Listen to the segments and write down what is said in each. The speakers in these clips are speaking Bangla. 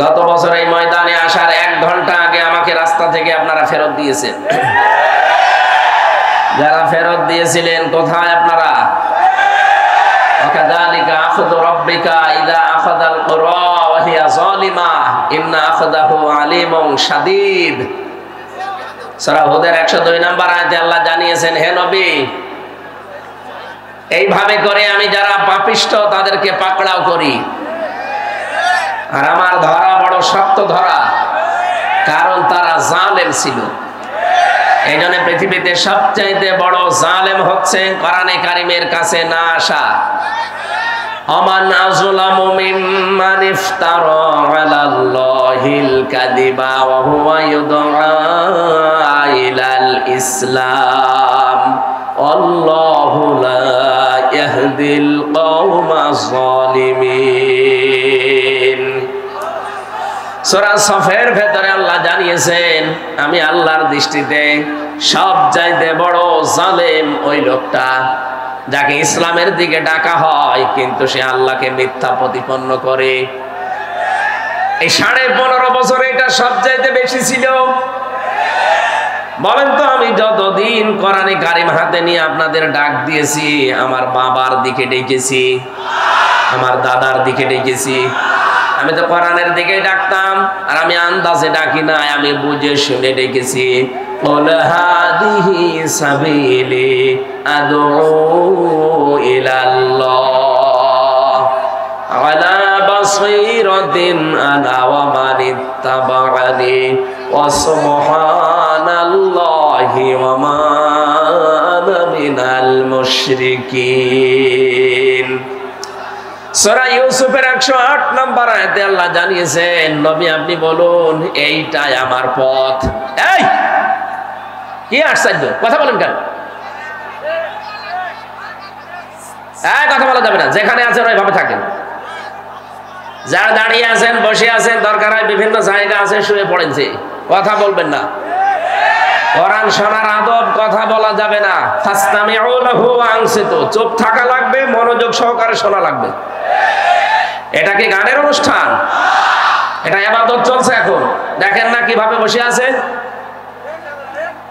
গত বছর এই ময়দানে আসার 1 ঘন্টা আগে আমাকে রাস্তা থেকে আপনারা ফেরত দিয়েছেন। যারা ফেরত দিয়েছিলেন কোথায় আপনারা? ওয়াকাযালিকা আখযু রাব্বিকা ইযা আখাযাল কুরা ওয়া হিয়া যালিমা ইন্না আখযাহু আলীমুন শাদীদ। সূরা হুদের 102 নম্বর আয়াতে আল্লাহ জানিয়েছেন, হে নবী, এইভাবে করে আমি যারা পাপিষ্ঠ তাদেরকে পাকড়াও করি, আর আমার ধরা বড় শক্ত ধরা, কারণ তারা জালেম ছিল। এই জন্য পৃথিবীতে সবচাইতে বড় জালেম হচ্ছে কোরআনে কারিমের কাছে না আসা। আমান আযলামু মিম্মান ইফতারা আলাল্লাহিল কাযিবা ওয়া হুয়া ইউদআ ইলাল ইসলাম আল্লাহু লা ইয়াহদিল কওমাজ জালিমিন। সূরা সফের ভেতরে আল্লাহ জানিয়েছেন, আমি আল্লাহর দৃষ্টিতে সবচাইতে বড় জালেম ওই লোকটা যাকে ইসলামের দিকে ডাকা হয় কিন্তু সে আল্লাহকে মিথ্যা প্রতিপন্ন করে। এই 15.5 বছর এটা সবচাইতে বেশি ছিল। বলেন তো, আমি যতদিন কোরআনে কারিম হাতে নিয়ে আপনাদের ডাক দিয়েছি, আমার বাবার দিকে ডেকেছি, আমার দাদার দিকে ডেকেছি। আমি তো কোরআনের দিকে ডাকতাম, আর আমি আন্দাজে ডাকি না, আমি বুঝে শুনে ডেকেছি। কুল হাদিহি সাবিলি আদউ ইলাল্লাহ আলা বাসীরাতিন আনা ওয়া মান ইত্তাবা'আনি ওয়া সুবহানাল্লাহি ওয়া মা আনা মিনাল মুশরিকিন। সূরা ইউসুফের 108 নম্বর আয়াতে আল্লাহ জানিয়েছেন, নবী আপনি বলুন এইটাই আমার পথ। এই কি আশ্চর্য, কথা বলেন কেন? কথা বলা যাবে না, যেখানে আছেন ওইভাবে থাকেন। যারা দাঁড়িয়ে আছেন, বসে আছেন, দরকার হয় বিভিন্ন জায়গা আছে, শুয়ে পড়েছে, কথা বলবেন না। কোরআন শোনার আদব, কথা বলা যাবে না। ফাসতামিউ লাহু ওয়া আনসিতু, চুপ থাকা লাগবে, মনোযোগ সহকারে শোনা লাগবে। এটা কি গানের অনুষ্ঠান? এটা ইবাদত চলছে এখন। দেখেন না কিভাবে বসে আছে।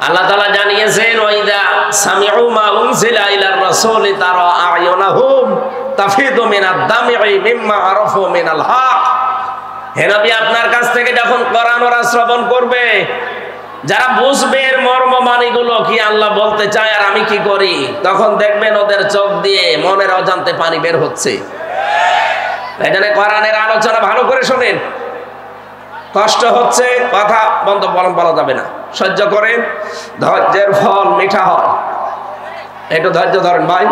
আল্লাহ তাআলা জানিয়েছেন, ওয়াইদা সামিউ মা উনজিলা ইলার রাসূলি তারা আয়ুনাহুম তাফিদু মিনাদ দাম'i মিম্মা আরাফু মিনাল হক। হে নবী, আপনার কাছ থেকে যখন কোরআন ওরা শ্রবণ করবে, যারা বুঝবে এর মর্ম মানিগুলো কি আল্লাহ বলতে চায় আর আমি কি করি, তখন দেখবেন ওদের চোখ দিয়ে মনের অজান্তে পানি বের হচ্ছে। এই জন্য কোরআনের আলোচনা ভালো করে শোনেন। কষ্ট হচ্ছে, কথা বন্ধ বলা যাবে না, সহ্য করেন। ধৈর্যের ফল মিঠা হয়, একটু ধৈর্য ধরেন ভাই।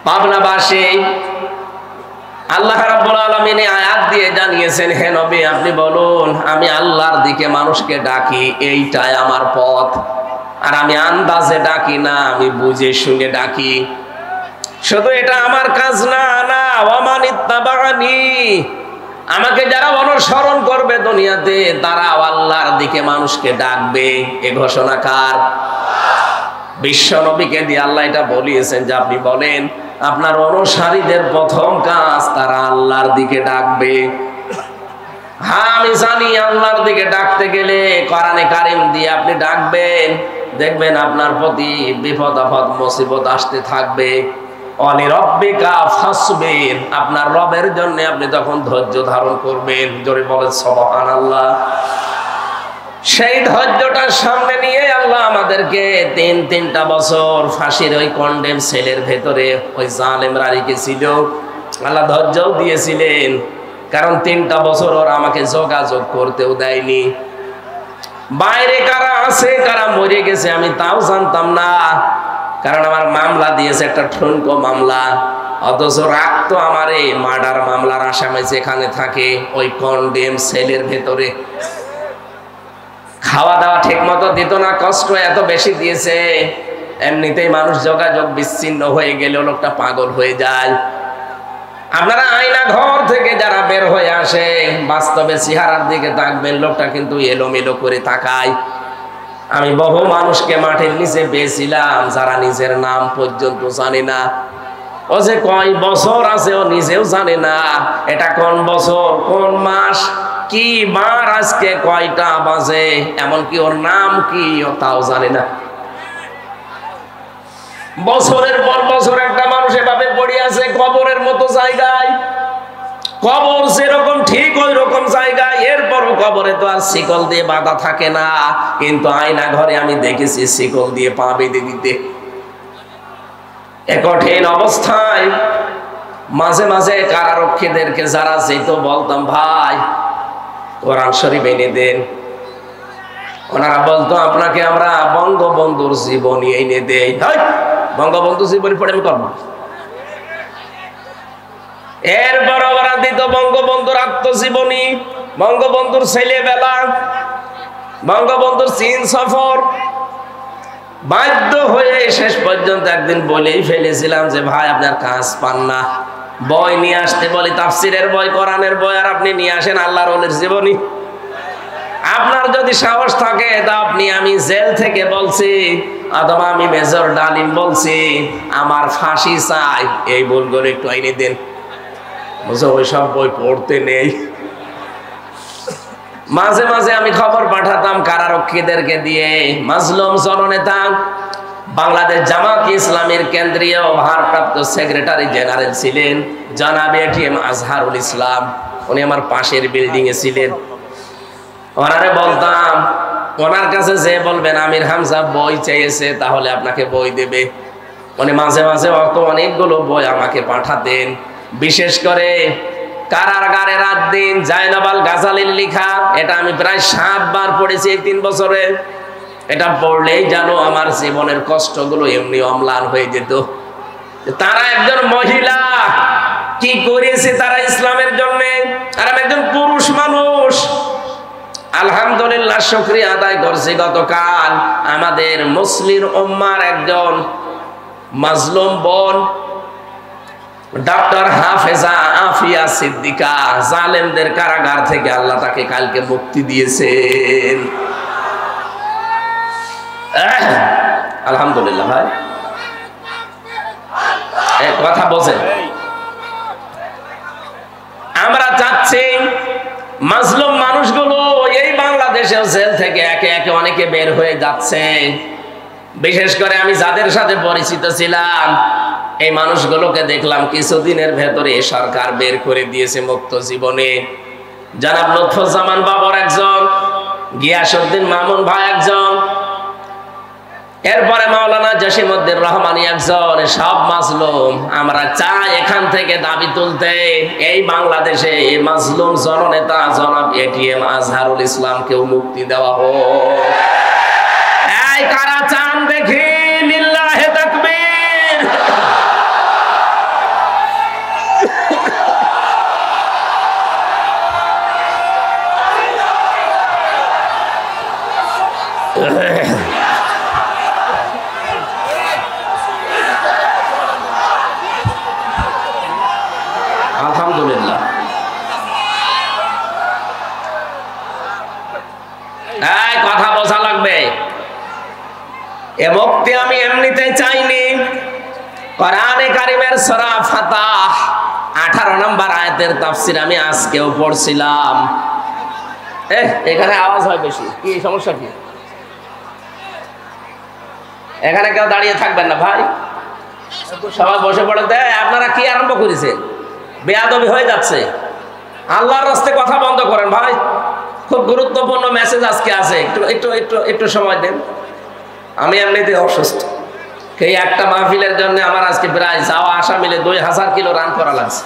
পাবনাবাসী আল্লাহ রাব্বুল আলামিন আয়াত দিয়ে জানিয়েছেন, হে নবী আপনি বলুন আমি আল্লাহর দিকে মানুষকে ডাকি, এইটাই আমার পথ। আর আমি আন্দাজে ডাকি না, আমি বুঝে শুনে ডাকি। শুধু এটা আমার কাজ না, না ওয়া মান ইত্তাবা'আনি, আমাকে যারা অনুসরণ করবে দুনিয়াতে তারা আল্লাহর দিকে মানুষকে ডাকবে। এ ঘোষণা কার? বিশ্ব নবীকে দিয়ে আল্লাহ এটা বলিয়েছেন যে আপনি বলেন আপনার অনুসারীদের প্রথম কাজ তারা আল্লাহর দিকে ডাকবে। হ্যাঁ, আমি জানি আল্লাহর দিকে ডাকতে গেলে কোরআনে কারিম দিয়ে আপনি ডাকবেন, দেখবেন আপনার প্রতি বিপদ আপদ মুসিবত আসতে থাকবে। অলি রব্বিকা ফাসবির, আপনার রবের জন্য আপনি তখন ধৈর্য ধারণ করবেন। জোরে বলেন সুবহানাল্লাহ। সেই ধৈর্যটার সামনে নিয়ে আল্লাহ আমাদেরকে 3টা বছর ফাঁসির ওই কন্ডেম সেলের ভেতরে ওই জালেমরা রেখেছিল। আল্লাহ ধৈর্যও দিয়েছিলেন, কারণ 3টা বছর ওরা আমাকে যোগাযোগ করতেও দেয়নি। বাইরে কারা আছে কারা মরে গেছে আমি তাও জানতাম না, কারণ আমার মামলা দিয়েছে একটা ঠুনকো মামলা, অথচ রাখতো আমার এই মার্ডার মামলার আসামি যেখানে থাকে ওই কন্ডেম সেলের ভেতরে। খাওয়া দাওয়া ঠিক মতো দিত না, কষ্ট এত বেশি দিয়েছে। এমনিতেই মানুষ যোগাযোগ বিচ্ছিন্ন হয়ে গেলে লোকটা পাগল হয়ে যায়। আপনারা আয়না ঘর থেকে যারা বের হয়ে আসে বাস্তবে চেহারার দিকে তাকবেন, লোকটা কিন্তু এলোমেলো করে তাকায়। আমি বহু মানুষকে মাঠের নিচে পেয়েছিলাম যারা নিজের নাম পর্যন্ত জানে না। ও যে কয় বছর আছে ও নিজেও জানে না, এটা কোন বছর কোন মাস কি বার আজকে কয়টা বাজে, এমনকি ওর নাম কি ও তাও জানে না। বছরের পর বছর একটা মানুষ এভাবে পড়ে আছে কবরের মতো জায়গায়, কবর যেরকম ঠিক ওই রকম জায়গায়, এরপরও কবরে তো আর শিকল দিয়ে বাঁধা থাকে না, কিন্তু আয়না ঘরে আমি দেখেছি শিকল দিয়ে পা বেঁধে দিতে। এ কঠিন অবস্থায় মাঝে মাঝে কারারক্ষীদেরকে যারা যেত বলতাম, ভাই কোরআন শরীফ এনে দেন। ওনারা বলতো, আপনাকে আমরা বঙ্গবন্ধুর জীবনী এনে দেই। বঙ্গবন্ধু জীবনী পড়ে আমি করবো। এরপর ওরা দিত বঙ্গবন্ধুর আত্মজীবনী, বঙ্গবন্ধুর ছেলেবেলা, বঙ্গবন্ধুর চীন সফর। বাধ্য হয়ে শেষ পর্যন্ত একদিন বলেই ফেলেছিলাম যে ভাই আপনার কাজ পান না, বই নিয়ে আসতে বলি, তাফসিরের বই, কোরআনের বই, আর আপনি নিয়ে আসেন আল্লাহর ওলির জীবনী। আপনার যদি সাহস থাকে তা আপনি, আমি জেল থেকে বলছি অথবা আমি মেজর ডালিম বলছি আমার ফাঁসি চাই, এই বইগুলো একটু আইনে দেন। ওইসব বই পড়তে নেই। মাঝে মাঝে আমি খবর পাঠাতাম কারারক্ষীদেরকে দিয়ে। মাজলুম জননেতা, বাংলাদেশ জামাত ইসলামের কেন্দ্রীয় ভারপ্রাপ্ত সেক্রেটারি জেনারেল ছিলেন জনাব এটিএম আজহারুল ইসলাম, উনি আমার পাশের বিল্ডিং এ ছিলেন। ওনারে বলতাম, ওনার কাছে যে বলবেন আমির হামজা বই চেয়েছে তাহলে আপনাকে বই দেবে। উনি মাঝে মাঝে অনেকগুলো বই আমাকে পাঠাতেন। বিশেষ করে কারাগারে রাত দিন জায়নাবাল গাজালির লেখা, এটা আমি প্রায় 7 বার পড়েছি এই 3 বছরে। এটা পড়লেই জানো আমার জীবনের কষ্টগুলো এমনি অম্লান হয়ে যেত। তারা একজন মহিলা কি করেছে তারা ইসলামের জন্য, আর আমি একজন পুরুষ মানুষ। আলহামদুলিল্লাহ শুকরিয়া আদায় করছি, গতকাল আমাদের মুসলিম উম্মার একজন মাজলুম বোন ডক্টর হাফেজা আফিয়া সিদ্দিকা, জালেমদের কারাগার থেকে আল্লাহ তাকে কালকে মুক্তি দিয়েছেন। আলহামদুলিল্লাহ। ভাই কথা বলছেন, আমরা চাচ্ছি মাজলুম মানুষগুলো এই বাংলাদেশের জেল থেকে একে একে অনেকে বের হয়ে যাচ্ছে। বিশেষ করে আমি যাদের সাথে পরিচিত ছিলাম এই মানুষগুলোকে দেখলাম কিছুদিনের ভেতরে সরকার বের করে দিয়েছে মুক্ত জীবনে। জনাব লুৎফুজ্জামান বাবর একজন, গিয়াসউদ্দিন মামুন ভাই একজন, এরপরে মাওলানা জসিমউদ্দিন রহমানী একজন। সব মাজলুম। আমরা চাই এখান থেকে দাবি তুলতে, এই বাংলাদেশে এই মাজলুম জননেতা জনাব এটিএম আজহারুল ইসলামকেও মুক্তি দেওয়া হোক। এই কারা চান দেখি, লিল্লাহে তাকবীর। আলহামদুলিল্লাহ। এই কথা বোঝা লাগবে, এ মুক্তি আমি এমনিতে চাইনি। কোরআনে কারিমের সূরা ফাতাহ 18 নম্বর আয়াতের তাফসীর আমি আজকেও পড়ছিলাম। এখানে আওয়াজ হয় বেশি, কি সমস্যা কি? এখানে কেউ দাঁড়িয়ে থাকবেন না ভাই, সবাই বসে পড়ে। আপনারা কি আরম্ভ করেছেন? বেয়াদবি হয়ে যাচ্ছে। আল্লাহর রাস্তায় কথা বন্ধ করেন ভাই, খুব গুরুত্বপূর্ণ মেসেজ আজকে আছে, একটু একটু একটু একটু সময় দেন। আমি এমনিতে অসুস্থ, এই একটা মাহফিলের জন্য আমার আজকে প্রায় যাওয়া আসা মিলে 2000 কিলো রান করা লাগছে।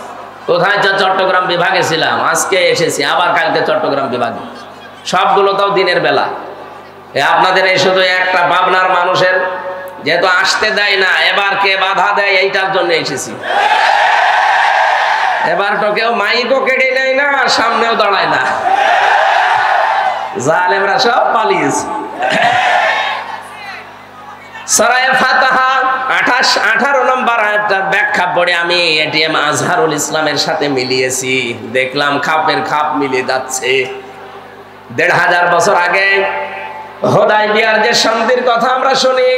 কোথায় চট্টগ্রাম বিভাগে ছিলাম, আজকে এসেছি আবার কালকে চট্টগ্রাম বিভাগে, সবগুলো তাও দিনের বেলা। আপনাদের এই শুধু একটা পাবনার মানুষের যেহেতু আসতে দেয় না, এবার কে বাধা দেয় এইটার জন্য এসেছি। এবার তো কেউ মাইকও কেটে নেয় না, সামনেও দাঁড়ায় না, জালেমরা সব পালিয়েছে। সূরা ফাতিহা 18 নম্বর আয়াতটার ব্যাখ্যা পড়ে আমি এটিএম আজহারুল ইসলামের সাথে মিলিয়েছি, দেখলাম খাপের খাপ মিলে যাচ্ছে। 1500 বছর আগে হুদায়বিয়ার যে সন্ধির কথা আমরা শুনি,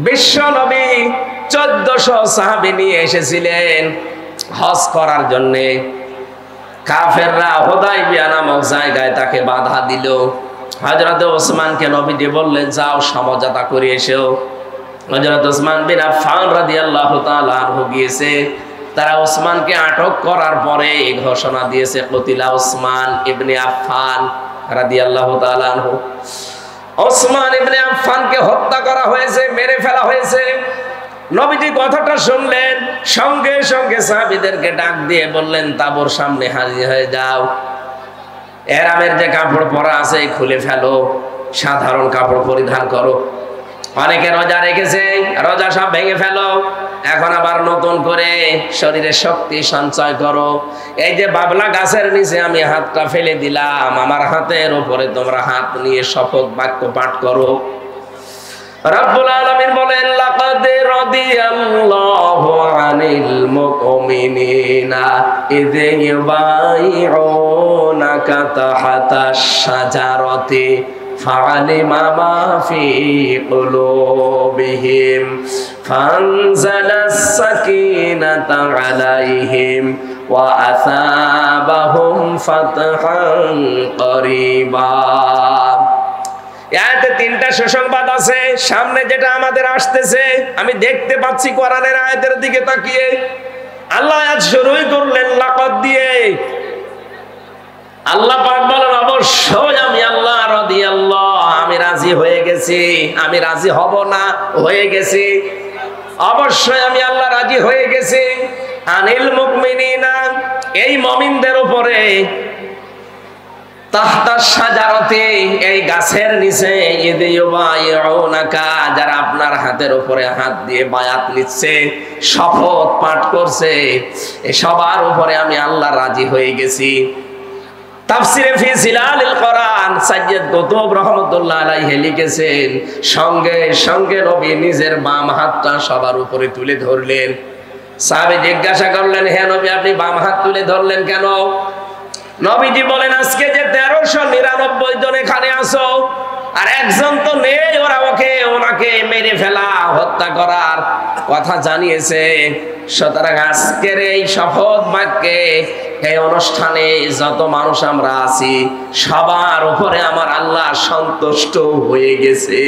বিশ্ব নবী 1400 সাহাবী নিয়ে এসেছিলেন হজ করার জন্য। কাফেররা হুদায়বিয়া নামক জায়গায় তাকে বাধা দিল। হযরত ওসমানকে নবীজি বললেন, যাও সমঝোতা করে এসো। হযরত ওসমান বিন আফফান রাদিয়াল্লাহু তাআলা আনহু গিয়েছে। তারা ওসমানকে আটক করার পরে ঘোষণা দিয়েছে, কতিলা ওসমান ইবনে আফফান রাদিয়াল্লাহু তাআলা আনহু। ওসমান ইবনে আফফানকে হত্যা করা হয়েছে, মেরে ফেলা হয়েছে। নবীজি কথাটা শুনলেন, সঙ্গে সঙ্গে সাহাবীদেরকে ডাক দিয়ে বললেন, তাবুর সামনে হাজির হয়ে যাও। এহরামের যে কাপড় পরা আছে খুলে ফেলো, সাধারণ কাপড় পরিধান করো। অনেকে রোজা রেখেছে, রোজা সব ভেঙে ফেলো। এখন আবার নতুন করে শরীরে শক্তি সঞ্চয় করো। এই যে বাবলা গাছের নিচে আমি হাতটা ফেলে দিলাম, আমার হাতের উপরে তোমরা হাত নিয়ে শপথ বাক্য পাঠ করো। রব্বুল আলামিন বলেন, লাকাদ রাদিয়াল্লাহু আনিল মুমিনিনা ইয ইউবাইউনাকা তাহতাশ শাজারাতি ফাআলিমা মা ফি কুলুবিহিম ফানজালাস সাকিনাতা আলাইহিম ওয়া আসাবাহুম ফাতহান করিবা। আয়াতে তিনটা সুসংবাদ আছে। সামনে যেটা আমাদের আসতেছে, আমি দেখতে পাচ্ছি কোরআনের আয়াতের দিকে তাকিয়ে। আল্লাহ আয়াত শুরুই করলেন লাকাদ দিয়ে। আল্লাহ পাক বলেন, অবশ্যই আমি আল্লাহ রাদিয়াল্লাহ, আমি রাজি হয়ে গেছি। আমি রাজি হব না, হয়ে গেছি। অবশ্যই আমি আল্লাহ রাজি হয়ে গেছি। আনিল মুমিনিনা, এই মুমিনদের উপরে, তাহতাশ শাজারাতি, এই গাছের নিচে, ইয ইউবাইউনাকা, যারা আপনার হাতের উপরে হাত দিয়ে বায়াত নিচ্ছে, শপথ পাঠ করছে, এই সবার উপরে আমি আল্লাহ রাজি হয়ে গেছি। তাফসিরে ফি জিলালিল কোরআন সাইয়্যিদ কুতুব রাহমাতুল্লাহ আলাইহি লিখেছেন, সঙ্গে সঙ্গে নবী নিজের বাম হাতটা সবার উপরে তুলে ধরলেন। সাহাবী জিজ্ঞাসা করলেন, হে নবী, আপনি বাম হাত তুলে ধরলেন কেন? নবীজি বলেন, আজকে যে 1399 জন এখানে আছো, আর একজন তো নেই, ওনাকে মেরে ফেলা, হত্যা করার কথা জানিয়েছে। সুতরাং আজকের এই শপথ বাক্যে, এই অনুষ্ঠানে যত মানুষ আমরা আছি, সবার উপরে আমার আল্লাহ সন্তুষ্ট হয়ে গেছে।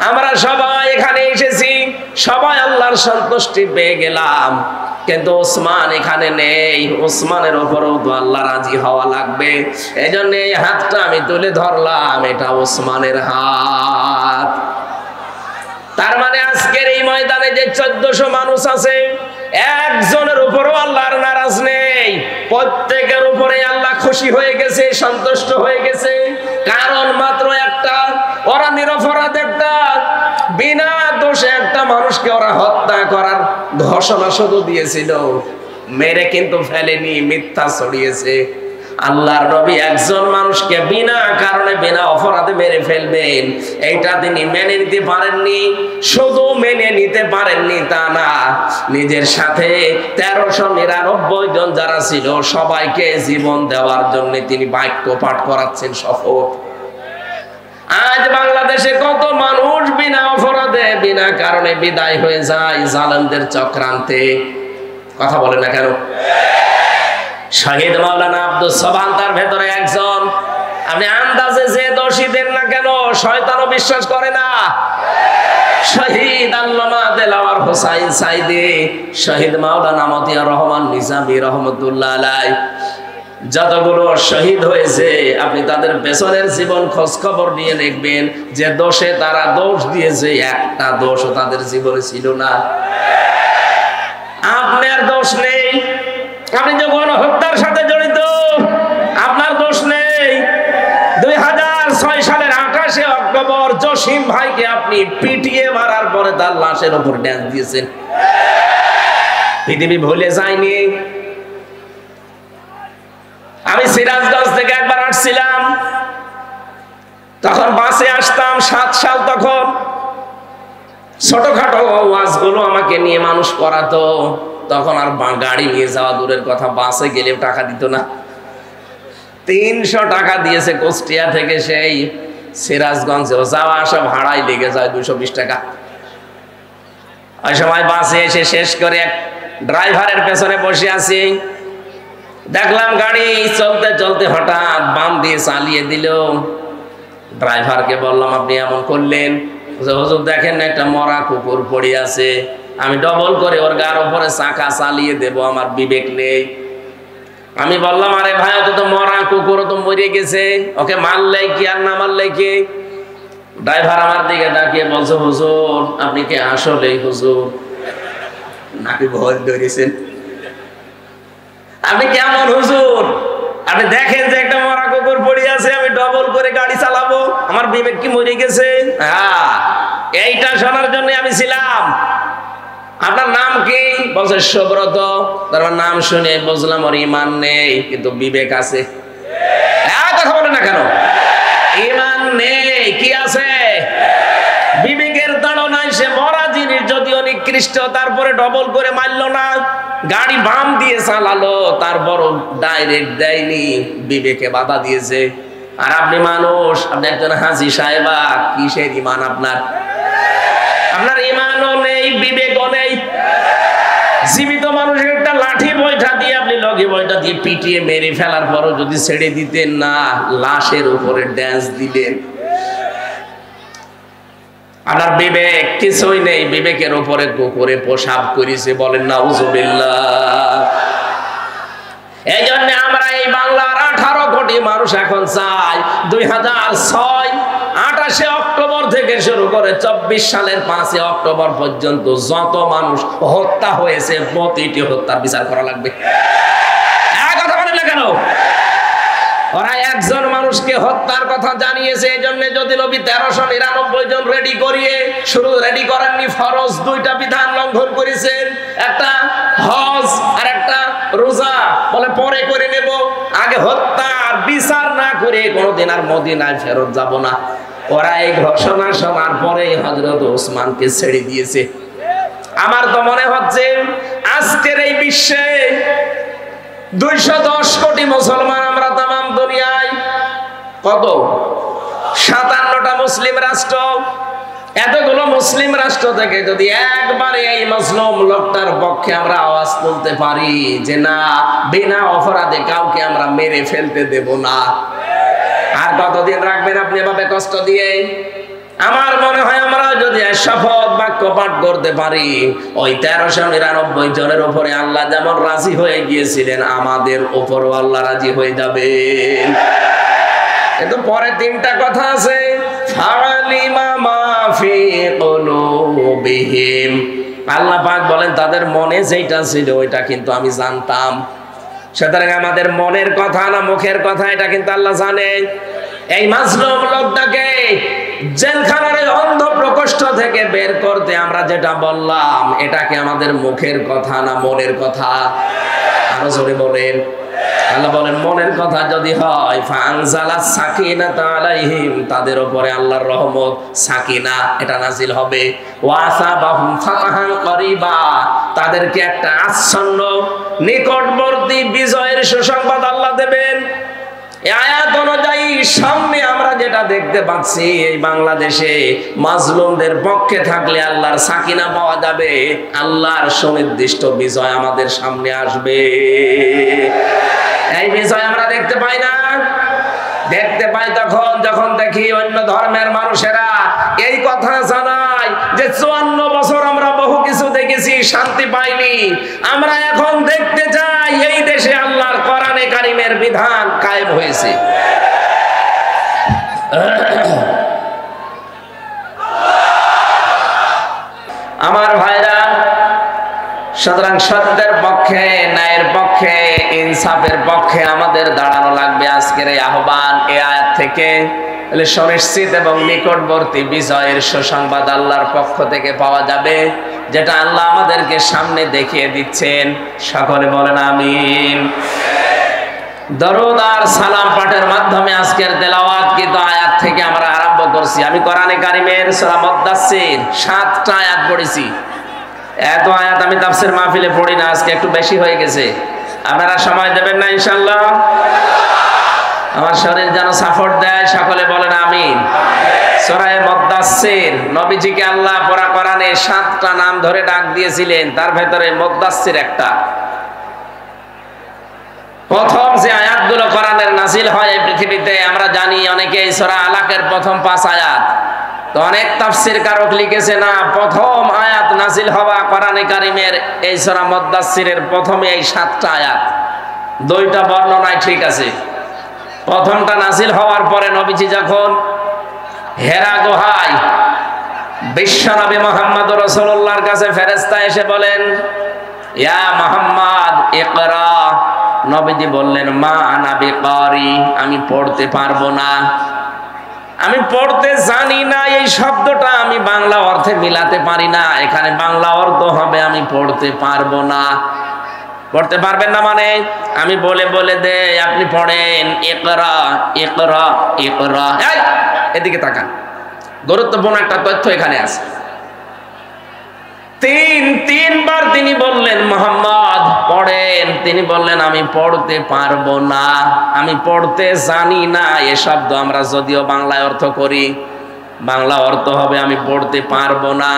আমরা সবাই এখানে এসেছি, সবাই আল্লাহর সন্তুষ্টি পেয়ে গেলাম। কিন্তু ওসমান এখানে নেই, ওসমানের উপরেও তো আল্লাহ রাজি হওয়া লাগবে। এই জন্য এই হাতটা আমি তুলে ধরলাম, এটা ওসমানের হাত। তার মানে আজকের এই ময়দানে যে 1400 মানুষ আছে, একজনের উপরও আল্লাহর নারাজ নেই, প্রত্যেকের উপরে আল্লাহ খুশি হয়ে গেছে, সন্তুষ্ট হয়ে গেছে। কারণ মাত্র একটা, ওরা নিরপরাধ, একটা বিনা দোষে একটা মানুষকে ওরা হত্যা করার ঘোষণা শুধু দিয়েছিল, মেরে কিন্তু ফেলেনি, মিথ্যা ছড়িয়েছে। আল্লাহর নবী একজন মানুষকে বিনা কারণে বিনা অপরাধে মেরে ফেলবেন, এইটা তিনি মেনে নিতে পারেননি। শুধু মেনে নিতে পারেননি তা না, নিজের সাথে 1399 জন যারা ছিল সবাইকে জীবন দেওয়ার জন্য তিনি বাক্য পাঠ করাচ্ছেন, শপথ। আজ বাংলাদেশে কত মানুষ বিনা অপরাধে বিনা কারণে বিদায় হয়ে যায় জালেমদের চক্রান্তে। কথা বলে না কেন? শহীদ মাওলানা আব্দুল সোবহান তার ভেতরে একজন। আপনি আন্দাজে যে দোষী দেন না কেন, শয়তানও বিশ্বাস করে না। শহীদ আল্লামা দেলাওয়ার হোসাইন সাইদি, শহীদ মাওলানা মতিয়ার রহমান নিজামী রহমতুল্লাহ আলাইহি, যতগুলো শহীদ হয়েছে আপনি তাদের পেছনের জীবন খোঁজ খবর নিয়ে দেখবেন, যে দোষে তারা দোষ দিয়েছে, একটা দোষও তাদের জীবনে ছিল না। আপনার দোষ নেই, আপনি যখন হত্যার সাথে জড়িত, আপনার দোষ নেই। 2006 সালের 28শে অক্টোবর জসিম ভাইকে আপনি পিটিয়ে মারার পরে তার লাশের উপর ড্যান্স দিয়েছেন। পৃথিবী ভুলে যায়নি। আমি সিরাজগঞ্জ থেকে একবার আসছিলাম, তখন বাসে আসতাম, 7 সাল, তখন ছোটখাটো ওয়াজগুলো আমাকে নিয়ে মানুষ করাতো। তখন আর গাড়ি নিয়ে যাওয়া দূরের কথা, বাসে গেলেও টাকা দিত না। 300 টাকা দিয়েছে কুষ্টিয়া থেকে সেই সিরাজগঞ্জ যাওয়া আসা ভাড়াই লেগে যায় 220 টাকা। ওই সময় বাসে এসে শেষ করে ড্রাইভারের পেছনে বসে আছি, দেখলাম গাড়ি চলতে চলতে হঠাৎ বাম দিয়ে চালিয়ে দিল। ড্রাইভারকে বললাম আপনি এমন করলেন? হুজুর দেখেন না একটা মরা কুকুর পড়ে আছে, আমি ডবল করে ওর গার উপরে চাকা চালিয়ে দেব, আমার বিবেক নেই। আমি বললাম আরে ভাই তো মরা কুকুর, তো মরে গেছে, ওকে মারলে কি আর না মারলে কি? ড্রাইভার আমার দিকে তাকিয়ে বলছে হুজুর আপনি কি আসলেই হুজুর নাকি ভয় ধরেছেন? আপনি কেমন হুজুর? আপনি দেখেন যে একটা মরা কুকুর পড়ে আছে, আমি ডবল করে গাড়ি চালাবো, আমার বিবেক কি মরে গেছে? হ্যাঁ, এইটা শোনার জন্য আমি ছিলাম। আপনার নাম কি? বলছে সুব্রত। তার নাম শুনে বুঝলাম ওর ঈমান নেই কিন্তু বিবেক আছে। কথা বলে না কেন? ঈমান নেই, কি আছে? বিবেকের তাড়নায় সে মরা জিনিস যদিও নিকৃষ্ট, তারপরে ডবল করে মারলো না, গাড়ি বাম দিয়ে চালালো, তারপর ডাইরেক্ট দেয়নি, বিবেকে বাধা দিয়েছে। আর আপনি মানুষ, আপনি একজন হাজী সাহেবা, কিসের ঈমান আপনার? আপনার ঈমানও নেই, বিবেকও নেই। জীবিত মানুষের একটা লাঠি বৈঠা দিয়ে আপনি লগি বৈঠা দিয়ে পিটিয়ে মেরে ফেলার পরও যদি ছেড়ে দিতেন না, লাশের উপরে ড্যান্স দিলেন। আপনার বিবেক কিছুই নেই, বিবেকের উপরে কুকুরে প্রসাব করেছে, বলেন নাউজুবিল্লাহ। এই জন্য আমরা এই বাংলার 18 কোটি মানুষ এখন চাই 2006 28 অক্টোবর থেকে শুরু করে 24 সালের 5 অক্টোবর পর্যন্ত যত মানুষ হত্যা হয়েছে প্রতিটি হত্যার বিচার করা লাগবে। কথা বলেন না কেন? ওরা একজন মানুষকে হত্যার কথা জানিয়েছে, এই জন্য যদি নবী 1399 জন রেডি করিয়ে শুরু রেডি করেননি, ফরজ 2টা বিধান লঙ্ঘন করেছেন, একটা হজ আর একটা রোজা, বলে পরে করে নেব, আগে হত্যার বিচার না করে কোনোদিন আর মদিনায় ফেরত যাব না। ওরা এই ঘোষণা শোনার পরে হযরত ওসমানকে ছেড়ে দিয়েছে। আমার তো মনে হচ্ছে আজকের এই বিশ্বে 210 কোটি মুসলমান আমরা তামাম দুনিয়ায়, কত 57টা মুসলিম রাষ্ট্র, এতগুলো মুসলিম রাষ্ট্র থেকে যদি একবারে এই মুসলিম লোকটার পক্ষে আমরা আওয়াজ তুলতে পারি যে না, বিনা অপরাধে কাউকে আমরা মেরে ফেলতে দেব না, আর কতদিন রাখবেন আপনি এভাবে কষ্ট দিয়ে? আমার মনে হয় আমরা যদি শপথ বাক্য পাঠ করতে পারি, ওই 1399 জনের উপরে আল্লাহ যেমন রাজি হয়ে গিয়েছিলেন, আমাদের উপরও আল্লাহ রাজি হয়ে যাবেন। কিন্তু পরে 3টা কথা আছে, ফালিমা মা ফি কুলুবিহিম। আল্লাহ পাক বলেন তাদের মনে যেটা ছিল ওইটা কিন্তু আমি জানতাম। সুতরাং আমাদের মনের কথা না মুখের কথা এটা কিন্তু আল্লাহ জানে। এই মাজলুম লোকটাকে জেলখানার অন্ধ প্রকোষ্ঠ থেকে বের করতে আমরা যেটা বললাম, এটাকে আমাদের মুখের কথা না মনের কথা? আরো জোরে বলেন। আল্লাহ বলেন মনের কথা যদি হয়, ফানজালাস সাকিনাতা আলাইহিম, তাদের উপরে আল্লাহর রহমত সাকিনা এটা নাজিল হবে, ওয়াসাবাহুম ফাতাহান করিবা, তাদেরকে একটা আচ্ছন্ন নিকটবর্তী বিজয়ের সুসংবাদ আল্লাহ দেবেন। এই আয়াত অনুযায়ী সামনে আমরা যেটা দেখতে পাচ্ছি, এই বাংলাদেশে মাজলুমদের পক্ষে থাকলে আল্লাহর সাকিনা পাওয়া যাবে, আল্লাহর সুনির্দিষ্ট বিজয় আমাদের সামনে আসবে। এই বিজয় আমরা দেখতে পাই না, দেখতে পাই তখন যখন দেখি অন্য ধর্মের মানুষেরা এই কথা জানায় যে 54 বছর আমরা বহু কিছু দেখেছি, শান্তি পাইনি, আমরা এখন দেখতে চাই এই দেশে আল্লাহর কোরআনে কারিমের বিধান কায়েম হয়েছে। আমার ভাইরা, সুতরাং সত্যের পক্ষে, ন্যায়ের পক্ষে, ইনসাফের পক্ষে আমাদের দাঁড়ানো লাগবে। আজকের এই আহ্বান এই আয়াত থেকে সুনিশ্চিত এবং নিকটবর্তী বিজয়ের সুসংবাদ আল্লাহর পক্ষ থেকে পাওয়া যাবে, যেটা আল্লাহ আমাদেরকে সামনে দেখিয়ে দিচ্ছেন। সকলে বলেন আমিন। দরুদ আর সালাম পাঠের মাধ্যমে আজকের তেলাওয়াত কিন্তু আয়াত থেকে আমরা আরম্ভ করছি। আমি কোরআনে কারিমের সূরা মুদ্দাসসির 7টা আয়াত পড়েছি। এত আয়াত আমি তাফসীর মাহফিলে পড়ি না, আজকে একটু বেশি হয়ে গেছে। আপনারা সময় দেবেন না ইনশাআল্লাহ? আমার শরীর যেন সাপোর্ট দেয়, সকলে বলেন আমিন। সূরা মুদ্দাসসির, নবীজিকে আল্লাহ পুরা কোরআনে 7টা নাম ধরে ডাক দিয়েছিলেন, তার ভেতরে মুদ্দাসসির একটা। প্রথম যে আয়াতগুলো কোরআনের নাযিল হয় এই পৃথিবীতে আমরা জানি, অনেকে এই সূরা আলাকের প্রথম 5 আয়াত, তো অনেক তাফসীর কারক লিখেছে না, প্রথম আয়াত নাযিল হওয়া কোরআনে কারীমের এই সূরা মুদ্দাসসিরের প্রথমে এই 7টা আয়াত। দুইটা বর্ণনায় ঠিক আছে। প্রথমটা নাযিল হওয়ার পরে নবীজি যখন হেরা গুহায় বিশ্বনবী মুহাম্মদ রাসূলুল্লাহর কাছে ফেরেশতা এসে বলেন, ইয়া মুহাম্মদ ইকরা, নবীজি বললেন, মা আনা বিকারি, আমি পড়তে পারবো না, আমি পড়তে জানি না। এই শব্দটা আমি বাংলা অর্থে মিলাতে পারি না, এখানে বাংলা অর্থ হবে আমি পড়তে পারবো না। পড়তে পারবেন না মানে আমি বলে বলে দে, আপনি পড়েন ইকরা ইকরা ইকরা। এই এদিকে তাকান, গুরুত্বপূর্ণ একটা তথ্য এখানে আছে। তিনবার তিনি বললেন মুহাম্মদ পড়েন, তিনি বললেন আমি পড়তে পারবো না, আমি পড়তে জানি না। এ শব্দ আমরা যদিও বাংলায় অর্থ করি, বাংলা অর্থ হবে আমি পড়তে পারবো না।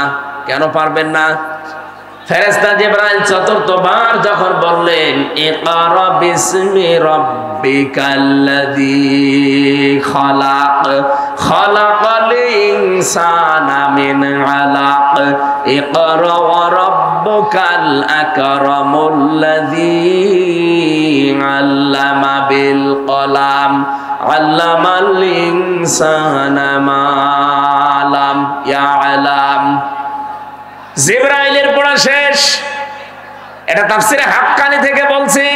কেন পারবেন না? ফেরেশতা জিবরাইল চতুর্থবার যখন বললেন ইকরা বিসমি রাব্বিকাল্লাযী খালাক খালাকাল ইনসানা মিন আলাক ইকরা ওয়া রাব্বুকাল আকরামুল্লাযী আল্লামা বিল কলাম আল্লামাল ইনসানা মা লাম ইয়ালাম। জিবরাইলের পড়া শেষ, এটা তাফসিরে হাক্কানি থেকে বলছি।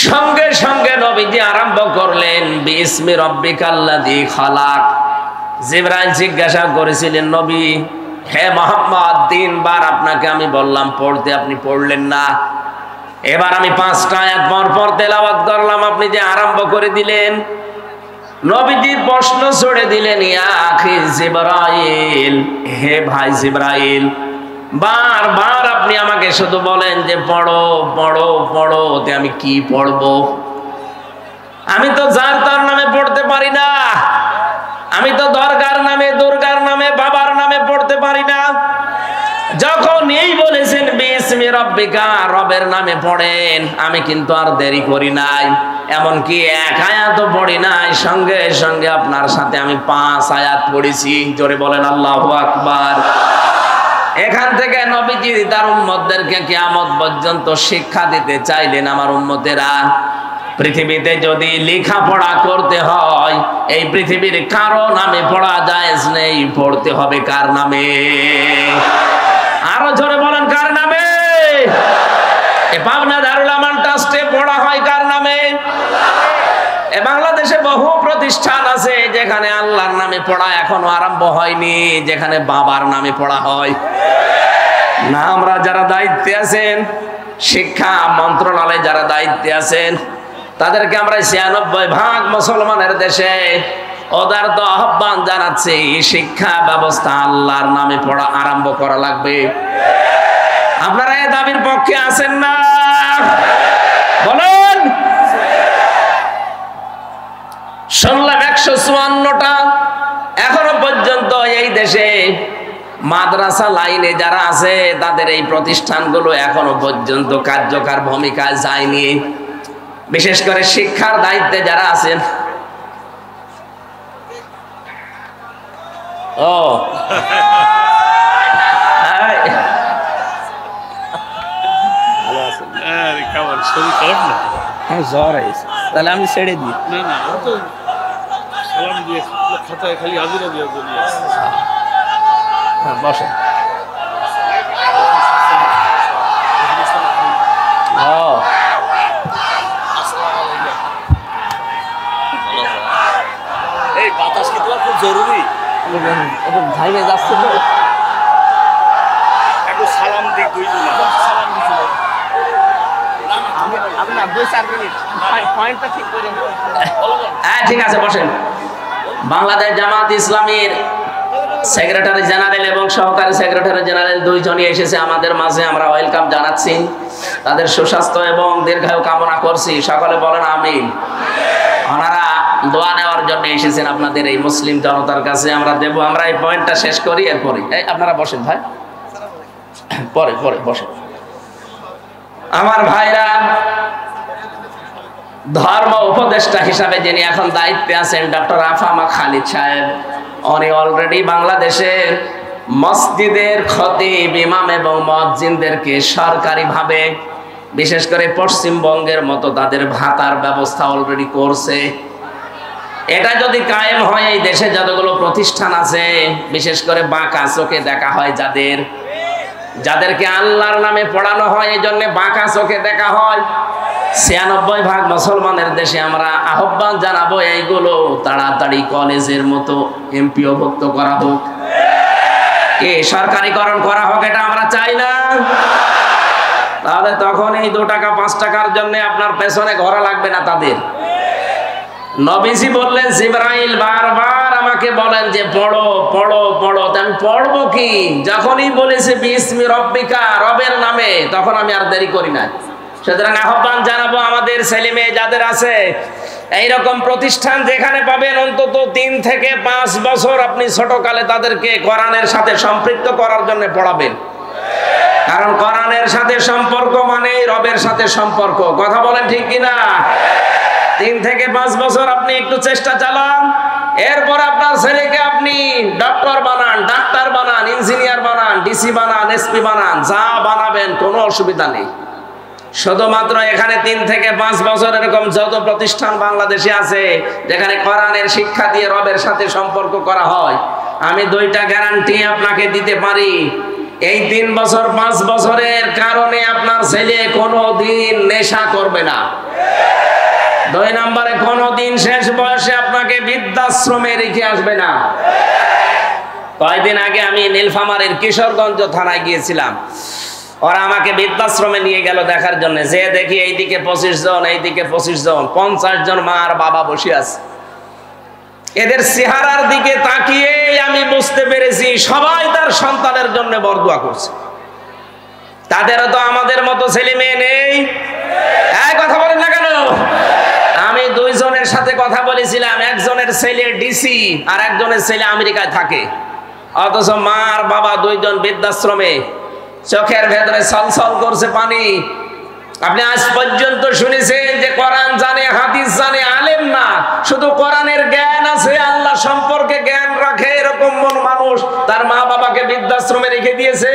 সঙ্গে সঙ্গে নবীজি আরম্ভ করলেন বিসমি রাব্বিকাল্লাযী খালাক। জিবরাইল জিজ্ঞাসা করেছিলেন, নবী হে মুহাম্মদ, 3 বার আপনাকে আমি বললাম পড়তে, আপনি পড়লেন না। এবার আমি 5টা আয়াত পর পর তেলাওয়াত করলাম, আপনি যে আরম্ভ করে দিলেন। নবীজি প্রশ্ন ছড়ে দিলেন, ইয়া আখি জিবরাইল, হে ভাই জিবরাইল, বারবার আপনি আমাকে শুধু বলেন যে পড়ো পড়ো পড়ো, তে আমি কি পড়বো? আমি তো যার তার নামে পড়তে পারি না, আমি তো দরগার নামে দুর্গার নামে বাবার নামে পড়তে পারি না। যখন এই বলেছেন বিসমি রাব্বিকা, রবের নামে পড়েন, আমি কিন্তু আর দেরি করি নাই, এমনকি 1 আয়াতও পড়ি নাই, সঙ্গে সঙ্গে আপনার সাথে আমি 5 আয়াত পড়েছি। জোরে বলেন আল্লাহু আকবার। এখান থেকে নবীজি তার উম্মতদেরকে কিয়ামত পর্যন্ত শিক্ষা দিতে চাইলেন, আমার উম্মতেরা পৃথিবীতে যদি লেখাপড়া করতে হয় এই পৃথিবীর কারো নামে পড়া জায়েজ নেই, পড়তে হবে কার নামে? আরো জোরে বলেন কার নামে? পাবনা দারুল আমান ট্রাস্টে পড়া হয় কার নামে? বাংলাদেশে বহু প্রতিষ্ঠান আছে যেখানে আল্লাহর নামে পড়া এখনো আরম্ভ হয়নি, যেখানে বাবার নামে পড়া হয়। না, আমরা যারা দায়িত্বে আছেন, শিক্ষা মন্ত্রণালয়ে যারা দায়িত্বে আছেন, তাদেরকে আমরা 96% মুসলমানের দেশে ওদের তো আহ্বান জানাচ্ছি, শিক্ষা ব্যবস্থা আল্লাহর নামে পড়া আরম্ভ করা লাগবে। আপনারা এই দাবির পক্ষে আছেন না? বলেন। শুনলাম 154টা এখনো পর্যন্ত এই দেশে মাদ্রাসা লাইনে যারা আছে তাদের এই প্রতিষ্ঠানগুলো এখনো পর্যন্ত কার্যকর ভূমিকায় যায়নি। বিশেষ করে শিক্ষার দায়িত্বে যারা আছেন, জ্বর হয়েছে, তাহলে আমি ছেড়ে দিই। বসেন। এই বাতাস কি তোমার খুব জরুরি? ভাইবে যাচ্ছে তো, একটু সালাম দিক দুইজন। সালাম দিছিল আপনার 2-4 মিনিট পয়েন্টটা ঠিক করে। হ্যাঁ ঠিক আছে, বসেন। বাংলাদেশ জামাত ইসলামীর সেক্রেটারি জেনারেল এবং সহকারী সেক্রেটারি জেনারেল দুইজনই এসেছে আমাদের মাঝে, আমরা ওয়েলকাম জানাচ্ছি। তাদের সুস্বাস্থ্য এবং দীর্ঘায়ু কামনা করছি, সকলে বলেন আমিন। ওনারা দোয়া নেওয়ার জন্য এসেছেন আপনাদের এই মুসলিম জনতার কাছে আমরা দেব। আমরা এই পয়েন্টটা শেষ করি, এরপরে এই আপনারা বসেন ভাই, পরে পরে বসেন। আমার ভাইরা, ধর্ম উপদেষ্টা হিসাবে যিনি এখন দায়িত্বে আছেন ডক্টর আফামা খালিদ সাহেব, উনি অলরেডি বাংলাদেশের মসজিদের খতিব, ইমাম এবং মুয়াজ্জিনদেরকে সরকারিভাবে, বিশেষ করে পশ্চিমবঙ্গের মতো তাদের ভাতার ব্যবস্থা অলরেডি করছে। এটা যদি কায়েম হয়, এই দেশে যতগুলো প্রতিষ্ঠান আছে, বিশেষ করে বাঁকা চোখে দেখা হয় যাদেরকে আল্লাহর নামে পড়ানো হয়, এই জন্য বাঁকা চোখে দেখা হয়। ৯৬% মুসলমানের দেশে আমরা আহ্বান জানাবো এইগুলো তাড়াতাড়ি কলেজের মতো এমপিওভুক্ত করা হোক, সরকারিকরণ করা হোক, এটা আমরা চাই না। তাহলে তখন এই 2 টাকা 5 টাকার জন্য আপনার পেছনে ঘোরা লাগবে না তাদের। নবীজি বললেন, জিবরাইল বারবার আমাকে বলেন যে পড়ো পড়ো পড়ো, আমি পড়বো কি? যখনই বলেছে বিসমি রব্বিকা, রবের নামে, তখন আমি আর দেরি করি না। সুতরাং আহ্বান জানাবো আমাদের ছেলে মেয়ে যাদের আছে এইরকম প্রতিষ্ঠান, যেখানে পাবেন অন্তত 3 থেকে 5 বছর আপনি ছোটকালে তাদেরকে কোরআনের সাথে সম্পৃক্ত করার জন্য পড়াবেন। কারণ কোরআনের সাথে সম্পর্ক মানে রবের সাথে সম্পর্ক। কথা বলেন ঠিক কিনা? 3 থেকে 5 বছর আপনি একটু চেষ্টা চালান, এরপর আপনার ছেলেকে আপনি ডক্টর বানান, ডাক্তার বানান, ইঞ্জিনিয়ার বানান, ডিসি বানান, এসপি বানান, যা বানাবেন কোনো অসুবিধা নেই। শুধুমাত্র এখানে 3 থেকে 5 বছর এরকম যত প্রতিষ্ঠান বাংলাদেশে আছে যেখানে কোরআনের শিক্ষা দিয়ে রবের সাথে সম্পর্ক করা হয়, আমি 2টা গ্যারান্টি আপনাকে দিতে পারি। এই 3 বছর 5 বছরের কারণে আপনার ছেলে কোনোদিন নেশা করবে না। 2 নম্বরে, কোনোদিন শেষ বয়সে আপনাকে বৃদ্ধাশ্রমে রেখে আসবে না। কয়েকদিন আগে আমি নীলফামারীর কিশোরগঞ্জ থানায় গিয়েছিলাম, ওরা আমাকে বৃদ্ধাশ্রমে নিয়ে গেল দেখার জন্য। যে দেখি এইদিকে 25 জন, এইদিকে 25 জন, 50 জন মা আর বাবা বসে আছে। এদের চেহারার দিকে তাকিয়ে আমি বুঝতে পেরেছি সবাই তার সন্তানের জন্য বরদোয়া করছে। তাদেরও তো আমাদের মতো ছেলে মেয়ে নেই। এই কথা বলেন না কেন? আমি 2 জনের সাথে কথা বলেছিলাম, একজনের ছেলে ডিসি আর একজনের ছেলে আমেরিকায় থাকে, অথচ মা আর বাবা 2 জন বৃদ্ধাশ্রমে। চোখের ভেতরে ছলছল করছে পানি। আপনি আজ পর্যন্ত শুনেছেন যে কোরআন জানে, হাদিস জানে, আলেম না, শুধু কোরআনের জ্ঞান আছে, আল্লাহ সম্পর্কে জ্ঞান রাখে, এরকম মানুষ তার মা বাবাকে বৃদ্ধাশ্রমে রেখে দিয়েছে?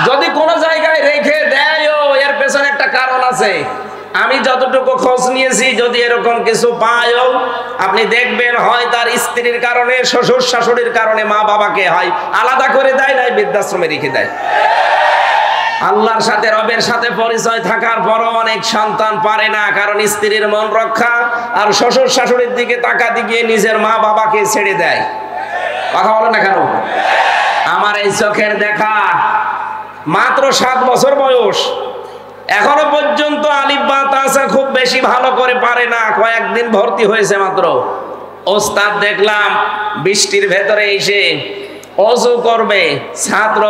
যদি কোনো জায়গায় রেখে দেয়ও, এর পেছনে একটা কারণ আছে। আমি যতটুকু খোঁজ নিয়েছি, যদি এরকম কিছু পায়ও, আপনি দেখবেন হয় তার স্ত্রীর কারণে, শ্বশুর শাশুড়ির কারণে মা বাবাকে হয় আলাদা করে দেয়, নাই বৃদ্ধাশ্রমে রেখে দেয়। আল্লাহর সাথে, রবের সাথে পরিচয় থাকার পরও অনেক সন্তান পারে না, কারণ স্ত্রীর মন রক্ষা আর শ্বশুর শাশুড়ির দিকে তাকা দিয়ে নিজের মা বাবাকে ছেড়ে দেয়। কথা বলে না কেন? আমার এই চোখের দেখা, মাত্র 7 বছর বয়স, এখনো পর্যন্ত আলিফ বা তাসা খুব বেশি ভালো করে পারে না, কয়েকদিন ভর্তি হয়েছে মাত্র। ওস্তাদ দেখলাম বৃষ্টির ভেতরে এসে অজু করবে, ছাত্র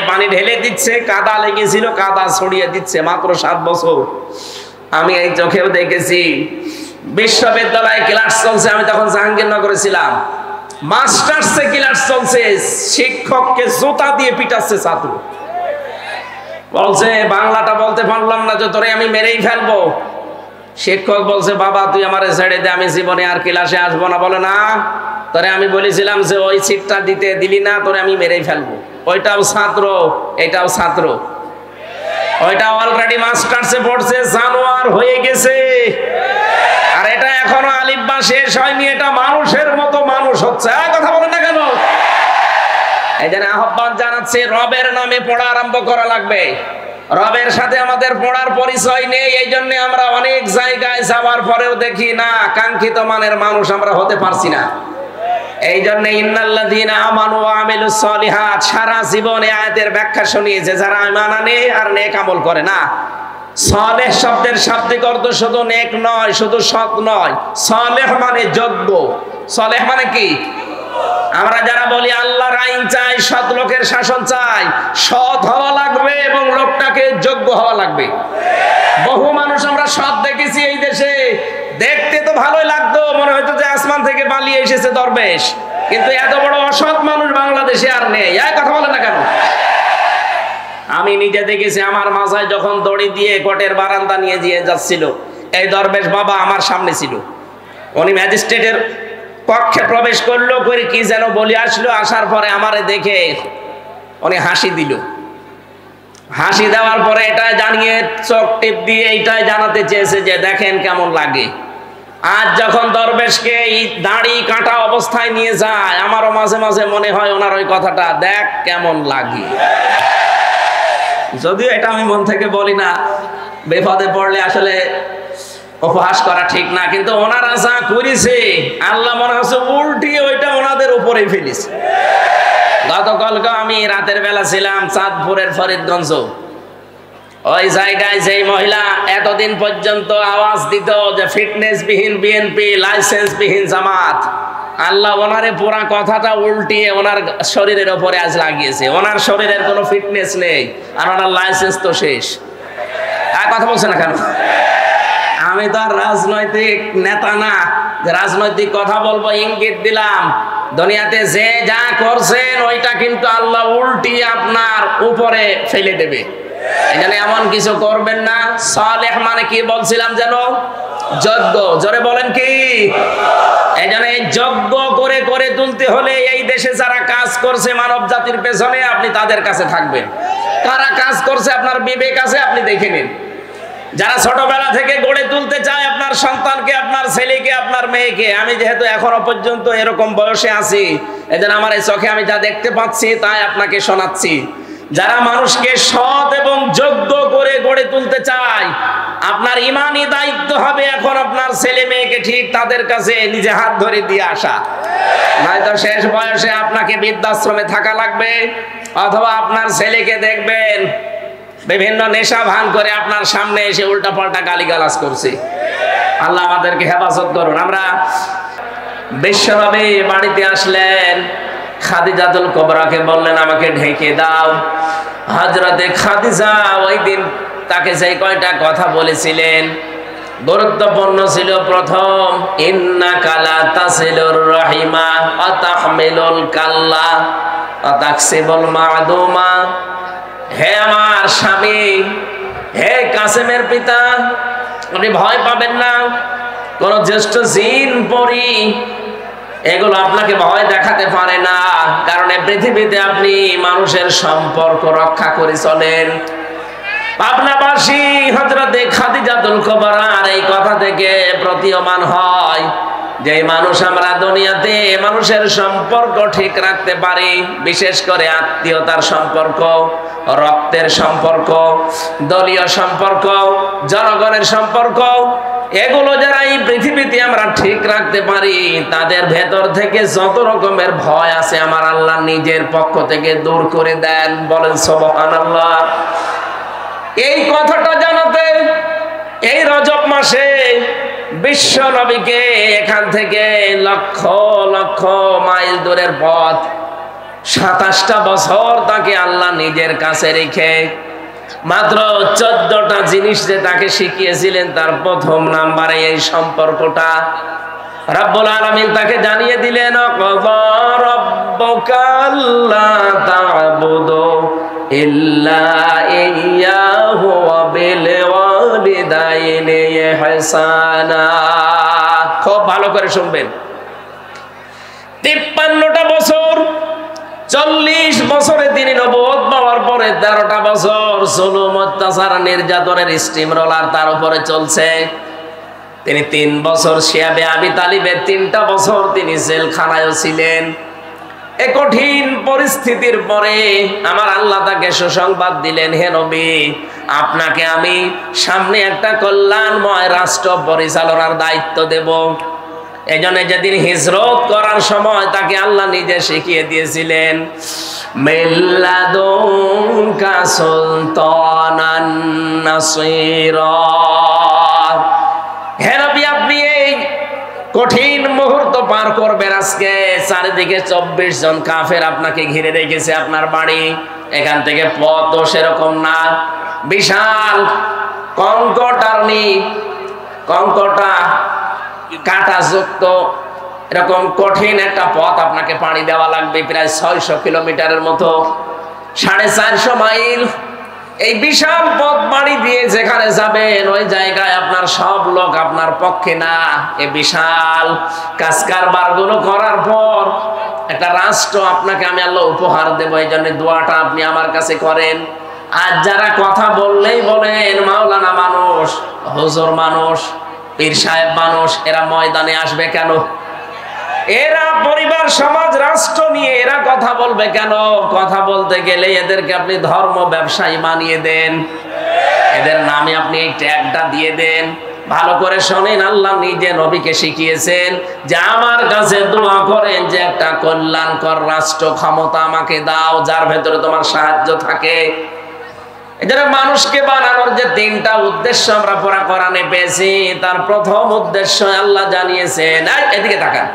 পানি ঢেলে দিচ্ছে, কাদা লেগেছিল কাদা ছড়িয়ে দিচ্ছে, মাত্র 7 বছর। আমি এই চোখেও দেখেছি। বিশ্ববিদ্যালয়ে ক্লাস চলছে, আমি তখন জাহাঙ্গীরনগরে ছিলাম, মাস্টার্সে ক্লাস চলছে, শিক্ষককে জুতা দিয়ে পিটাচ্ছে ছাত্র। বলছে বাংলাটা বলতে পারলাম না, যে তোরে আমি মেরেই ফেলবো। শিক্ষক বলছে, বাবা তুই আমারে ছেড়ে দে, আমি জীবনে আর ক্লাসে আসবো না। বলে না, তোরে আমি বলেছিলাম যে ওই সিটটা দিতে দিলি না, তোরে আমি মেরেই ফেলবো। ওইটাও ছাত্র, এটাও ছাত্র, ওইটা অলরেডি মাস্টার্সে পড়ছে, জানোয়ার হয়ে গেছে, আর এটা এখনো আলিফ বা শেষ হয়নি, এটা মানুষের মতো মানুষ হচ্ছে। কথা বলেন না কেন? এই জন্য আহ্বান জানাচ্ছে, রবের নামে পড়া আরম্ভ করা লাগবে। রবের সাথে আমাদের পড়ার পরিচয় নেই, এই জন্য আমরা অনেক জায়গায় যাওয়ার পরেও দেখি না, কাঙ্ক্ষিত মানের মানুষ আমরা হতে পারছি না। এই জন্য ইন্নাল্লাযীনা আমানু ওয়া আমিলুস সলিহাত, সারা জীবনে আয়াতের ব্যাখ্যা শুনিয়েছে, যারা ঈমান আনে আর নেক আমল করে। না, সালেহ শব্দের শাব্দিক অর্থ শুধু নেক নয়, শুধু সৎ নয়, সালেহ মানে যোগ্য। সালেহ মানে কি? আমরা যারা বলি আল্লাহর আইন চাই, সৎ লোকের শাসন চাই, সৎ হওয়া লাগবে এবং লোকটাকে যোগ্য হওয়া লাগবে। বহু মানুষ আমরা সৎ দেখেছি এই দেশে, দেখতে তো ভালোই লাগতো, মনে এসেছে দরবেশ, কিন্তু এত বড় অসৎ মানুষ বাংলাদেশে আর নেই। এই কথা বলে না কেন? আমি নিজে দেখেছি, আমার মাথায় যখন দড়ি দিয়ে কোর্টের বারান্দা নিয়ে যাচ্ছিল, এই দরবেশ বাবা আমার সামনে ছিল। উনি ম্যাজিস্ট্রেটের কক্ষে প্রবেশ করলো, করে কি যেন বলে আসলো, আসার পরে আমারে দেখে উনি হাসি দিল। হাসি দেওয়ার পরে এটাই জানিয়ে চোখ টিপ দিয়ে এইটাই জানাতে চেয়েছে যে দেখেন কেমন লাগে। আজ যখন দরবেশকে এই দাড়ি কাটা অবস্থায় নিয়ে যায়, আমারও মাঝে মাঝে মনে হয় ওনার ওই কথাটা, দেখ কেমন লাগে। যদিও এটা আমি মন থেকে বলি না, বিপদে পড়লে আসলে উপহাস করা ঠিক না, কিন্তু ওনারা যা করেছে আল্লাহ মনে হচ্ছে উল্টিয়ে ওইটা ওনাদের উপরে ফেলিছে। গতকালকে আমি রাতের বেলা ছিলাম চাঁদপুরের ফরিদগঞ্জ। ওই জায়গায় যেই মহিলা এতদিন পর্যন্ত আওয়াজ দিত যে ফিটনেস বিহীন বিএনপি, লাইসেন্স বিহীন জামাত, আল্লাহ ওনারে পুরা কথাটা উল্টিয়ে ওনার শরীরের উপরে আজ লাগিয়েছে। ওনার শরীরের কোনো ফিটনেস নেই, আর ওনার লাইসেন্স তো শেষ। কথা বলছে না কেন? আমি তো আর রাজনৈতিক নেতা না, রাজনৈতিক কথা বলবো, ইঙ্গিত দিলাম। দুনিয়াতে যে যা করছেন ওইটা কিন্তু আল্লাহ উল্টিয়ে আপনার উপরে ফেলে দেবে। এখানে এমন কিছু করবেন না। সালেহ মানে কি বলছিলাম যেন? যজ্ঞ। জোরে বলেন কি? এই জন্য এই যজ্ঞ করে করে তুলতে হলে এই দেশে যারা কাজ করছে মানব জাতির পেছনে, আপনি তাদের কাছে থাকবেন। কারা কাজ করছে আপনার বিবেক আছে, আপনি দেখে নিন। যারা ছোটবেলা থেকে গড়ে তুলতে চায় আপনার সন্তানকে, আপনার ছেলেকে, আপনার মেয়েকে, আমি যেহেতু এখনো পর্যন্ত এরকম বয়সে আছি, এজন্য আমার এই চোখে আমি যা দেখতে পাচ্ছি তাই আপনাকে শোনাচ্ছি। যারা মানুষকে সৎ এবং যোগ্য করে গড়ে তুলতে চায়, আপনার ইমানি দায়িত্ব হবে এখন আপনার ছেলে মেয়েকে ঠিক তাদের কাছে নিজে হাত ধরে দিয়ে আসা। নয়তো শেষ বয়সে আপনাকে বৃদ্ধাশ্রমে থাকা লাগবে, অথবা আপনার ছেলেকে দেখবেন বিভিন্ন নেশা ভান করে আপনার সামনে এসে উল্টাপাল্টা গালিগালাজ করছে। আল্লাহ আমাদেরকে হেফাজত করুন। আমরা বিশ্বনবী বাড়িতে আসলেন, খাদিজাতুল কুবরাকে বললেন আমাকে ঢেকে দাও। হযরতে খাদিজা ওই দিন তাকে সেই কয়টা কথা বলেছিলেন গুরুত্বপূর্ণ ছিল। প্রথম, ইন্নাকা লা তাসিলুর রাহিমা ওয়া তাহমিলুল কাল্লা ওয়া তাকসিবুল মা'দুমা। হে আমার স্বামী, হে কাসেমের পিতা, আপনি ভয় পাবেন না। কোন জ্যেষ্ঠ জিন পরি এগুলো আপনাকে ভয় দেখাতে পারে না, কারণ এই পৃথিবীতে আপনি মানুষের সম্পর্ক রক্ষা করে চলেন। পাবনাবাসী হযরতে খাদিজাতুল কুবরার এই কথা থেকে প্রতীয়মান হয় যে মানুষ আমরা দুনিয়াতে মানুষের সম্পর্ক ঠিক রাখতে পারি, বিশেষ করে আত্মীয়তার সম্পর্ক, রক্তের সম্পর্ক, দলীয় সম্পর্ক, জনগণের সম্পর্ক, এগুলো যারা এই পৃথিবীতে আমরা ঠিক রাখতে পারি, তাদের ভেতর থেকে যত রকমের ভয় আছে আমার আল্লাহ নিজের পক্ষ থেকে দূর করে দেন। বলেন সুবহানাল্লাহ। এই কথাটা জানাতে এই রজব মাসে বিশ্ব নবীকে এখান থেকে লক্ষ লক্ষ মাইল দূরের পথ, 27টা বছর তাকে আল্লাহ নিজের কাছে রেখে মাত্র 14টা জিনিস যে তাকে শিখিয়েছিলেন, তার প্রথম নাম্বারে এই সম্পর্কটা রব্বুল আলামিন তাকে জানিয়ে দিলেন, ক্বাযা রাব্বুকা আল্লা তা'বুদু ইল্লা ইয়্যাহু ওয়া বিল ওয়ালিদাইনি ইহসানা। খুব ভালো করে শুনবেন। 53টা বছর, 40 বছরে তিনি নবুয়ত পাওয়ার পরে 13টা বছর জুলুম, অত্যাচার, নির্যাতনের স্টিম রোলার তার উপরে চলছে। তিনি 3 বছর শিয়াবে আবি তালিবের 3টা বছর তিনি জেলখানায় ছিলেন। এই কঠিন পরিস্থিতির পরে আমার আল্লাহ তাকে সুসংবাদ দিলেন, হে নবী, আপনাকে আমি সামনে একটা কল্যাণময় রাষ্ট্র পরিচালনার দায়িত্ব দেব। এই জন্য যেদিন হিজরত করার সময় তাকে আল্লাহ নিজে শিখিয়ে দিয়েছিলেন, মিল্লাদুনকা সুলতানান নাসীরা। হে নবী, আপনি এই কঠিন মুহূর্ত পার করবেন। আজকে চারিদিকে 24 জন কাফের আপনাকে ঘিরে রেখেছে। আপনার বাড়ি এখান থেকে পথও সেরকম না, বিশাল কঙ্কটারণী, কঙ্কটা কাঁটাযুক্ত এরকম কঠিন একটা পথ আপনাকে পাড়ি দেওয়া লাগবে, প্রায় 600 কিলোমিটারের মতো, 450 মাইল। এই বিশাল পথ পাড়ি দিয়ে যেখানে যাবেন ওই জায়গায় আপনার সব লোক আপনার পক্ষে না। এই বিশাল কাজ কারবার গুলো করার পর একটা রাষ্ট্র আপনাকে আমি আল্লাহ উপহার দেবো। এই জন্য দোয়াটা আপনি আমার কাছে করেন। আর যারা কথা বললেই বলেন মাওলানা মানুষ, হুজুর মানুষ, পীর সাহেব মানুষ, এরা ময়দানে আসবে কেন? এরা পরিবার সমাজ রাষ্ট্র নিয়ে এরা কথা বলবে কেন? কথা বলতে গেলে এদেরকে আপনি ধর্ম ব্যবসায়ী বানিয়ে দেন, এদের নামে আপনি এই ট্যাগটা দিয়ে দেন। ভালো করে শোনেন, আল্লাহ নিজে নবীকে শিখিয়েছেন যে আমার কাছে দোয়া করেন যে একটা কল্যাণকর রাষ্ট্র ক্ষমতা আমাকে দাও যার ভেতরে তোমার সাহায্য থাকে। এজন্য মানুষকে বানানোর যে 3টা উদ্দেশ্য আমরা পড়া কোরআনে পেয়েছি, তার প্রথম উদ্দেশ্য আল্লাহ জানিয়েছেন, এদিকে তাকান,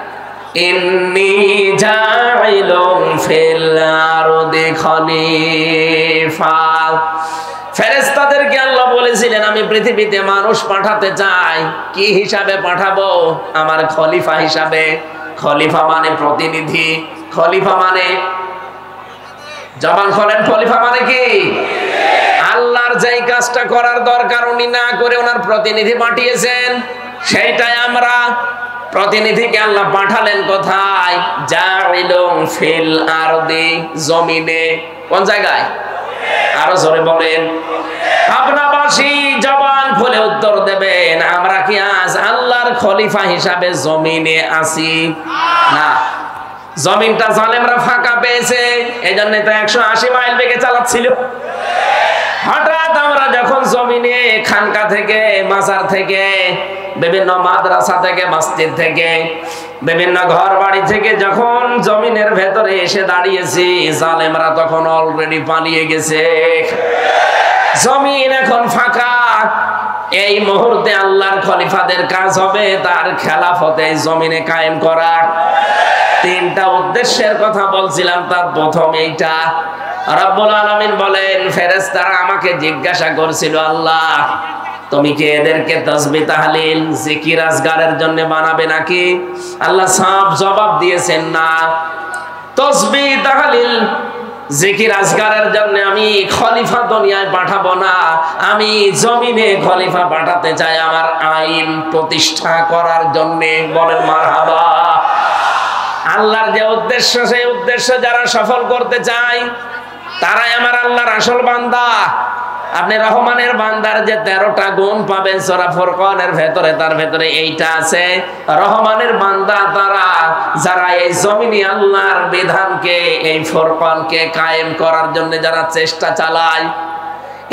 ইন্নী জাইলুম ফিল আরদি খলিফা। ফেরেশতাদেরকে আল্লাহ বলেছিলেন আমি পৃথিবীতে মানুষ পাঠাতে চাই। কি হিসাবে পাঠাবো? আমার খলিফা হিসাবে। খলিফা মানে প্রতিনিধি, খলিফা মানে জবান খোলেন, খলিফা মানে কি? আল্লাহর যেই কাজটা করার দরকার উনি না করে ওনার প্রতিনিধি পাঠিয়েছেন, সেইটাই আমরা। প্রতিনিধিকে আল্লাহ পাঠালেন কোথায়? জাইলুম ফিল আরদি, জমিনে। কোন জায়গায়? আরো জোরে বলেন। আপনাবাসী জবান খুলে উত্তর দেবেন, আমরা কি আজ আল্লাহর খলিফা হিসাবে জমিনে আছি? না, জমিনটা জালেমরা ফাঁকা পেয়েছে, এই জন্য তো 180 মাইল বেগে চালাচ্ছিল। হঠাৎ আমরা যখন জমিনে খানকা থেকে, মাজার থেকে, বিভিন্ন মাদ্রাসা থেকে, মসজিদ থেকে, বিভিন্ন ঘর বাড়ি থেকে যখন জমিনের ভেতরে এসে দাঁড়িয়েছি, জালেমরা তখন অলরেডি পালিয়ে গেছে। জমিন এখন ফাঁকা। এই মুহূর্তে আল্লাহর খলিফাদের কাজ হবে তার খেলাফতে জমিনে কায়েম করা। 3টা উদ্দেশ্যের কথা বলছিলাম, তার প্রথম এইটা। রব্বুল আলামিন বলেন, ফেরেশতারা আমাকে জিজ্ঞাসা করছিল, আল্লাহ তুমি কি এদেরকে তাসবিহ তাহলিল জিকির আজগারের জন্য বানাবে নাকি? আল্লাহ সাফ জবাব দিয়েছেন, না, তাসবিহ তাহলিল জিকির আজগারের জন্য আমি খলিফা দুনিয়ায় পাঠাবো না। আমি জমিনে খলিফা পাঠাতে চাই আমার আইন প্রতিষ্ঠা করার জন্য। বলেন মারহাবা। আল্লাহর যে উদ্দেশ্য, সেই উদ্দেশ্য যারা সফল করতে চায় তারাই আমার আল্লাহর আসল বান্দা। আপনি রহমানের বান্দার যে 13টা গুণ পাবেন সূরা ফুরকানের ভেতরে, তার ভেতরে এইটা আছে। রহমানের বান্দা তারা যারা এই জমিনে আল্লাহর বিধানকে, এই ফুরকানকে কায়েম করার জন্য যারা চেষ্টা চালায়।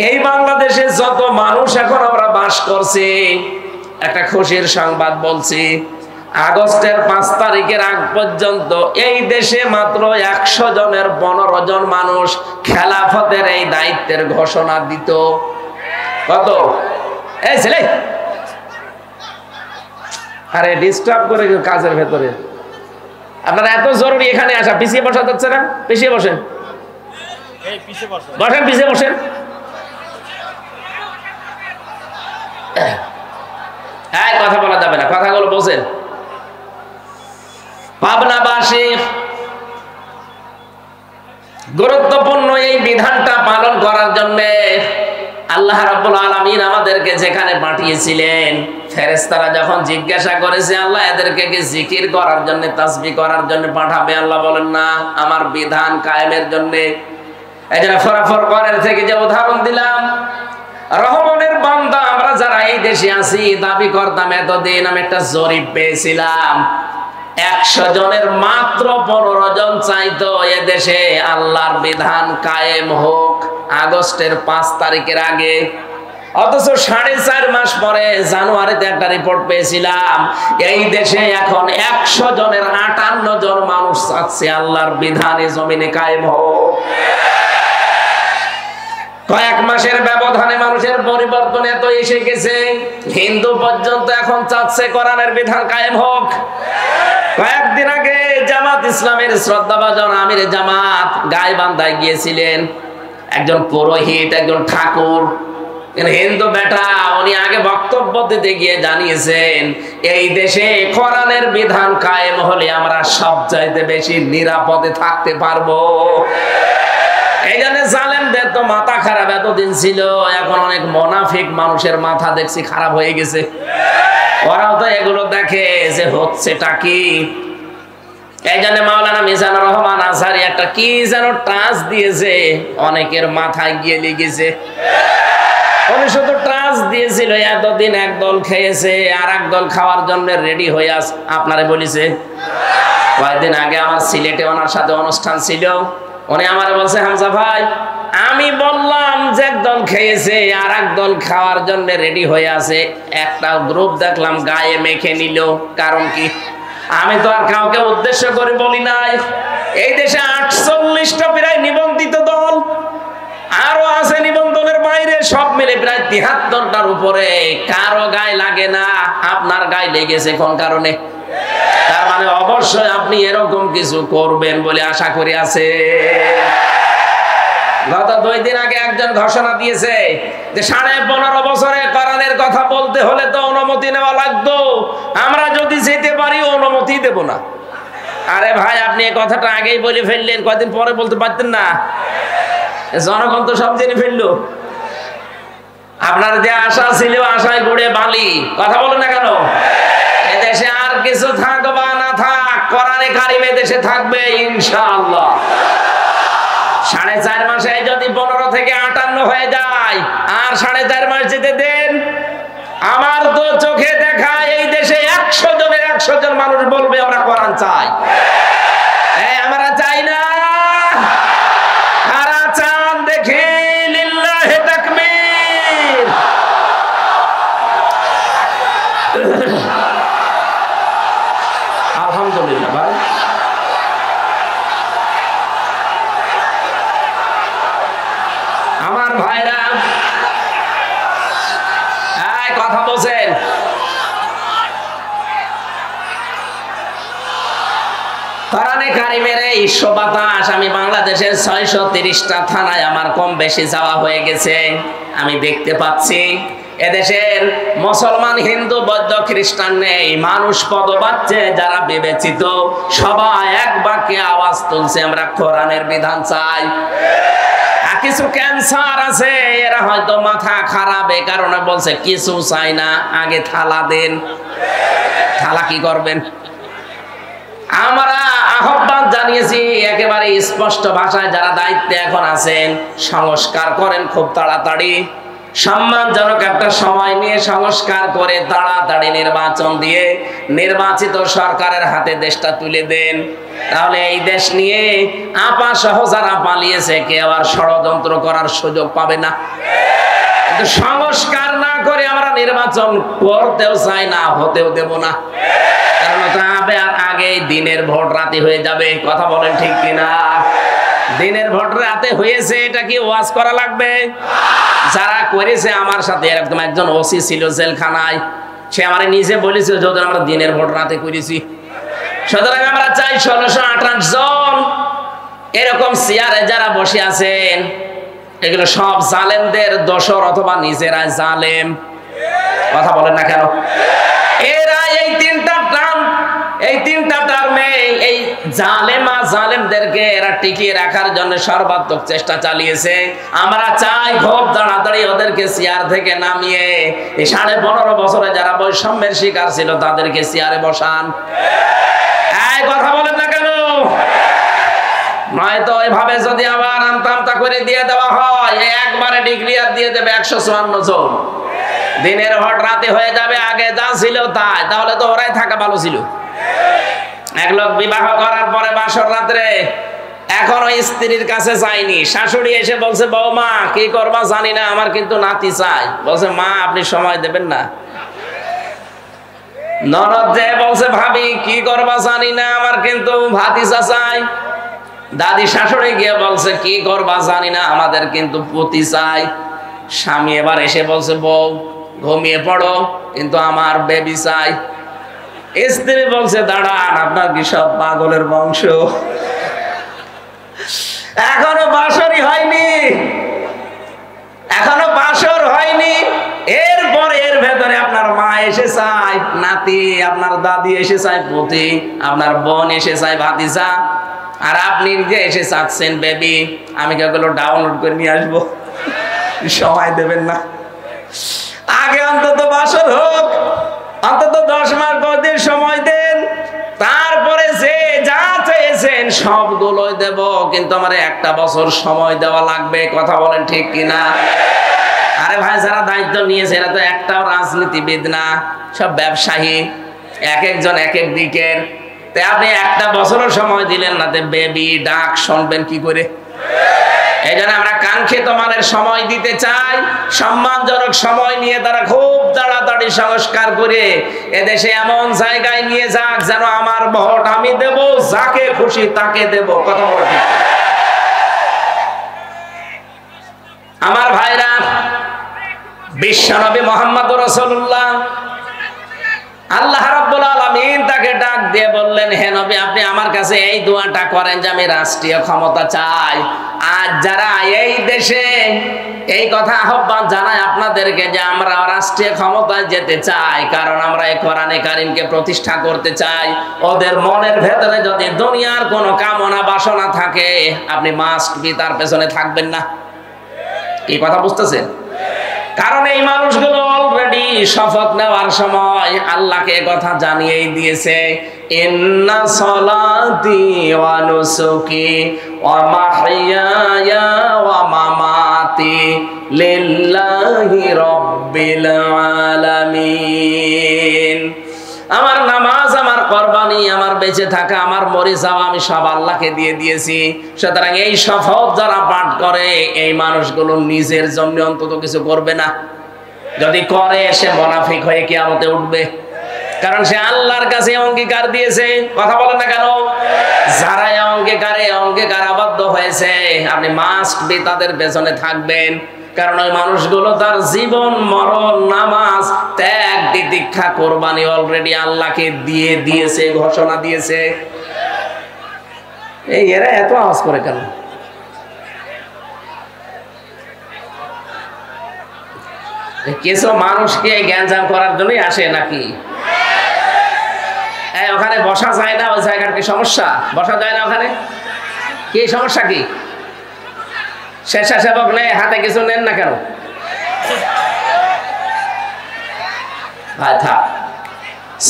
এই বাংলাদেশে যত মানুষ এখন আমরা বাস করছি, একটা খুশির সংবাদ বলছি, আগস্টের 5 তারিখের আগ পর্যন্ত এই দেশে মাত্র 100 জনের 15 জন মানুষ খেলাফতের এই দায়িত্বের ঘোষণা দিত। কত? এই ছেলে, আরে ডিস্টার্ব করে কাজের ভেতরে। আপনারা এত জরুরি এখানে আসা, পিছিয়ে বসা যাচ্ছে না? পিছিয়ে বসেন, বসেন, পিছিয়ে বসেন। হ্যাঁ, কথা বলা যাবে না, কথাগুলো বসেন। পাবনাবাসী গুরুত্বপূর্ণ এই বিধানটা পালন করার জন্য আল্লাহ রাব্বুল আলামিন আমাদেরকে যেখানে পাঠিয়েছিলেন, ফেরেশতারা যখন জিজ্ঞাসা করেছে আল্লাহ এদেরকে কি জিকির করার জন্য, তাসবিহ করার জন্য পাঠাবে? আল্লাহ বলেন না, আমার বিধান কায়েমের জন্য। এই জন্য সূরা ফুরকানের থেকে যে উদাহরণ দিলাম, রহমানের বান্দা আমরা যারা এই দেশে আছি দাবি করতাম, এতদিন আমি একটা জরিপ পেয়েছিলাম, 100 জনের মাত্র 15 জন চাইতো এদেশে আল্লাহর বিধান কায়েম হোক আগস্টের 5 তারিখের আগে। অথচ 4.5 মাস পরে জানুয়ারিতে একটা রিপোর্ট পেয়েছিলাম, এই দেশে এখন 100 জনের 58 জন মানুষ চাচ্ছে আল্লাহর বিধানে জমিনে কায়েম হোক। কয়েক মাসের ব্যবধানে মানুষের পরিবর্তন এত এসে গেছে, হিন্দু পর্যন্ত এখন চাচ্ছে কোরআনের বিধান কায়েম হোক। কয়েকদিন আগে জামাত ইসলামের শ্রদ্ধাভাজন আমির জামাত গাইবান্ধায় গিয়েছিলেন। একজন পুরোহিত, একজন ঠাকুর, হিন্দু বেটা উনি আগে বক্তব্য দিতে গিয়ে জানিয়েছেন এই দেশে কোরআনের বিধান কায়েম হলে আমরা সবচাইতে বেশি নিরাপদে থাকতে পারবো। এই জন্য জালেমদের তো মাথা খারাপ এতদিন ছিল, এখন অনেক মুনাফিক মানুষের মাথা দেখছি খারাপ হয়ে গেছে। ওরাও তো এগুলো দেখে যে হচ্ছেটা কি। এই জন্য মাওলানা মিজানুর রহমান আজহারি একটা কি যেন টাচ দিয়েছে, অনেকের মাথায় গিয়ে লেগেছে। উনি শুধু টাচ দিয়েছিল, এতদিন এক দল খেয়েছে আর এক দল খাওয়ার জন্য রেডি হয়ে আস। আপনারে বলিছে কয়েকদিন আগে আমার সিলেটে ওনার সাথে অনুষ্ঠান ছিল, উনি আমারে বলছে হামজা ভাই আমি বললাম যে একদল খেয়েছে আর একদল খাওয়ার জন্য রেডি হয়ে আছে, একটা গ্রুপ দেখলাম গায়ে মেখে নিল, কারণ কি? আমি তো আর কাউকে উদ্দেশ্য করে বলি নাই। এই দেশে 48টা প্রায় নিবন্ধিত দল, আরো আছে নিবন্ধনের বাইরে, সব মিলে প্রায় 73টার উপরে। কারো গায়ে লাগে না, আপনার গায়ে লেগেছে কোন কারণে? তার মানে অবশ্যই আপনি এরকম কিছু করবেন বলে আশা করি আছে। গত 2 দিন আগে একজন ঘোষণা দিয়েছে যে 15.5 বছরে কোরআনের কথা বলতে হলে তো অনুমতি নেওয়া লাগতো, আমরা যদি যেতে পারি অনুমতি দেব না। আরে ভাই আপনি এই কথাটা আগেই বলে ফেললেন, কয়দিন পরে বলতে পারতেন না? জনগণ তো সব জেনে ফেললো। আপনার যে আশা ছিল আশায় গুড়ে বালি, কথা বলেন না কেন? এদেশে আর কিছু থাক বা না থাক, কোরআনে কারিম দেশে থাকবে ইনশাআল্লাহ। 4.5 মাসে যদি 15 থেকে 58 হয়ে যায়, আর 4.5 মাস যেতে দেন। আমার তো চোখে দেখা এই দেশে 100 জনের 100 জন মানুষ বলবে ওরা কোরআন চায়। আমরা চাই না, কারা চান দেখি? লিল্লাহি তাকবীর। আলহামদুলিল্লাহ ভাই। আমার ভাইরা কথা বলছেন, কোরআনে কারিমের এই বাতাস আমি বাংলাদেশের 630টা থানায় আমার কম বেশি যাওয়া হয়ে গেছে। আমি দেখতে পাচ্ছি এদেশের মুসলমান, হিন্দু, বৌদ্ধ, খ্রিস্টান নেই, মানুষ পদ পাচ্ছে যারা বিবেচিত, সবাই এক বাক্যে আওয়াজ তুলছে আমরা কোরআনের বিধান চাই। কিছু ক্যান্সার আছে, এরা হয়তো মাথা খারাপ, এ কারণে বলছে কিছু চাই না, আগে থালা দেন। থালা কি করবেন? আমরা আহ্বান জানিয়েছি একেবারে স্পষ্ট ভাষায়, যারা দায়িত্বে এখন আছেন সংস্কার করেন খুব তাড়াতাড়ি, সম্মানজনক একটা সময় নিয়ে সংস্কার করে তাড়াতাড়ি নির্বাচন দিয়ে নির্বাচিত সরকারের হাতে দেশটা তুলে দেন। তাহলে এই দেশ নিয়ে আপা সহ যারা পালিয়েছে কেউ আর ষড়যন্ত্র করার সুযোগ পাবে না। কিন্তু সংস্কার না করে আমরা নির্বাচন করতেও চাই না, হতেও দেব না। কারণ আগে দিনের ভোট রাতে হয়ে যাবে। কথা বলেন ঠিক কিনা? দিনের ভোট রাতে হয়েছে, এটা কি ওয়াজ করা লাগবে? যারা করেছে আমার সাথে, এরকম একজন ওসি ছিল জেলখানায়, সে আমার নিজে বলেছে যদি আমরা দিনের ভোট রাতে করেছি। সুতরাং আমরা চাই 1628 জন এরকম চেয়ারে যারা বসে আছেন, এগুলো সব জালেমদের দোসর অথবা নিজেরা জালেম। কথা বলেন না কেন? এরা এই তিনটা টার্মে এই জালেমা জালেমদেরকে এরা টিকিয়ে রাখার জন্য সর্বাত্মক চেষ্টা চালিয়েছে। আমরা চাই খুব তাড়াতাড়ি ওদেরকে চেয়ার থেকে নামিয়ে এই 15.5 বছরে যারা বৈষম্যের শিকার ছিল তাদেরকে চেয়ারে বসান। এই কথা বলেন না কেন? নয়তো এভাবে যদি আবার আমতা করে দিয়ে দেওয়া হয়, একবারে ডিক্লিয়ার দিয়ে দেবে 154 জন, দিনের ভোট রাতে হয়ে যাবে আগে যা ছিল তাই। তাহলে তো ওরাই থাকা ভালো ছিল। এক লোক বিবাহ করার পরে বাসর রাত্রে এখনো স্ত্রীর কাছে যায়নি, শাশুড়ি এসে বলছে বৌমা কি করবা জানি না, আমার কিন্তু নাতি চাই। বলছে মা আপনি সময় দেবেন না। ননদ যে বলছে ভাবি কি করবা জানি না, আমার কিন্তু ভাতিজা চাই। দাদি শাশুড়ি গিয়ে বলছে কি করবা জানি না, আমাদের কিন্তু পুতি চাই। স্বামী এবার এসে বলছে বউ ঘুমিয়ে পড়ো, কিন্তু আমার বেবি চাই। স্ত্রী বলছে দাঁড়ান, আপনার কি সব পাগলের বংশ? এখনো বাসরই হয়নি, এখনো বাসর হয়নি, এরপরে এর ভেতরে আপনার মা এসে চায় নাতি, আপনার দাদি এসে চায় পুতি, আপনার বোন এসে চায় ভাতিজা, আর আপনি যে এসে চাচ্ছেন বেবি। আমি কেগুলো ডাউনলোড করে নিয়ে আসবো, সময় দেবেন না? আগে অন্তত বাসর হোক, অন্তত 10 মাস 10 দিন সময় দেন, তারপরে যে যা চেয়েছেন সবগুলোই দেব, কিন্তু আমার 1 বছর সময় দেওয়া লাগবে। কথা বলেন ঠিক কিনা? আরে ভাই, যারা দায়িত্ব নিয়েছে এরা তো একটাও রাজনীতিবিদ না, সব ব্যবসায়ী, এক একজন এক এক দিকের। তাই আপনি 1 বছরও সময় দিলেন না, বেবি ডাক শুনবেন কি করে? এই জন্য আমরা কাঙ্ক্ষিত মানের সময় দিতে চাই, সম্মানজনক সময় নিয়ে তারা খুব তাড়াতাড়ি সংস্কার করে এদেশে এমন জায়গায় নিয়ে যাক যেন আমার ভোট আমি দেব, যাকে খুশি তাকে দেব। কথা বলছি আমার ভাইরা, বিশ্বনবী মুহাম্মদ রাসূলুল্লাহ, আল্লাহ রাব্বুল আলামিন তাকে ডাক দিয়ে বললেন, হে নবী, আপনি আমার কাছে এই দোয়াটা করেন যে আমি রাষ্ট্রীয় ক্ষমতা চাই। আজ যারা এই দেশে এই কথা আহ্বান জানায় আপনাদেরকে যে আমরা রাষ্ট্রীয় ক্ষমতায় যেতে চাই, কারণ আমরা এই কোরআনে কারীমকে প্রতিষ্ঠা করতে চাই, ওদের মনের ভেতরে যদি দুনিয়ার কোনো কামনা বাসনা থাকে, আপনি মাস্ট বি তার পেছনে থাকবেন না। এই কথা বুঝতেছেন? কারণ এই মানুষগুলো অলরেডি শপথ নেওয়ার সময় আল্লাহকে কথা জানিয়েই দিয়েছে, ইন্না সলাতি ওয়া নুসুকি ওয়া মাহইয়ায়া ওয়া মামাতি লিল্লাহি রাব্বিল আলামিন। আমার নামাজ, আমার কুরবানি, আমার বেঁচে থাকা, আমার মরে যাওয়া আমি সব আল্লাহকে দিয়ে দিয়েছি। সুতরাং এই শপথ যারা পাঠ করে এই মানুষগুলো নিজের জন্য অন্তত কিছু করবে না। যদি করে সে মুনাফিক হয়ে কিয়ামতে উঠবে, কারণ সে আল্লাহর কাছে অঙ্গীকার দিয়েছে। কথা বলেন না কেন? যারা অঙ্গীকার আবদ্ধ হয়েছে, আপনি মাস্ট বি তাদের পেছনে থাকবেন। কারণ ওই মানুষগুলো তার জীবন মরণ, নামাজ, ত্যাগ, তিতিক্ষা, কোরবানি অলরেডি আল্লাহকে দিয়ে দিয়েছে, ঘোষণা দিয়েছে। এই এরা এত আওয়াজ করে কেন? কিছু মানুষকে জ্ঞানজাম করার জন্যই আসে নাকি? ওখানে বসা যায় না, ওই জায়গার কি সমস্যা? বসা যায় না ওখানে? কি সমস্যা? কি স্বেচ্ছাসেবক নেই, হাতে কিছু নেন না কেন?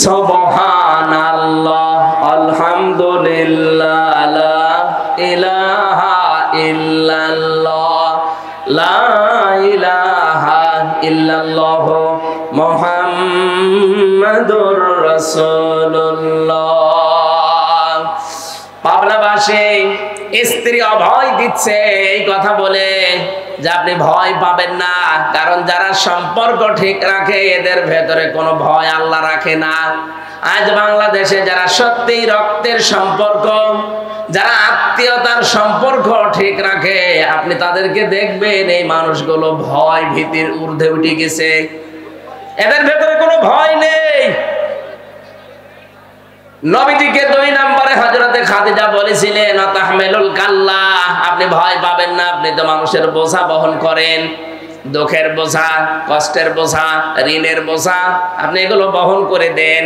সুবহানাল্লাহ, আলহামদুলিল্লাহ, লা ইলাহা ইল্লাল্লাহ, লা ইলাহা ইল্লাল্লাহ, মুহাম্মাদুর রাসূলুল্লাহ। পাবনাবাসী স্ত্রী অভয় দিচ্ছে এই কথা বলে যে আপনি ভয় পাবেন না, কারণ যারা সম্পর্ক ঠিক রাখে এদের ভেতরে কোনো ভয় আল্লাহ রাখে না। আজ বাংলাদেশে যারা সত্যি রক্তের সম্পর্ক, যারা আত্মীয়তার সম্পর্ক ঠিক রাখে, আপনি তাদেরকে দেখবেন এই মানুষগুলো ভয় ভীতির ঊর্ধ্বে উঠে গেছে, এদের ভেতরে কোনো ভয় নেই। নবীজিকে 2 নম্বরে হযরতে খাদিজা বলেছিলেন, তাহমিলুল কাল্লা, আপনি ভয় পাবেন না, আপনি তো মানুষের বোঝা বহন করেন, দুঃখের বোঝা, কষ্টের বোঝা, ঋণের বোঝা, আপনি এগুলো বহন করে দেন।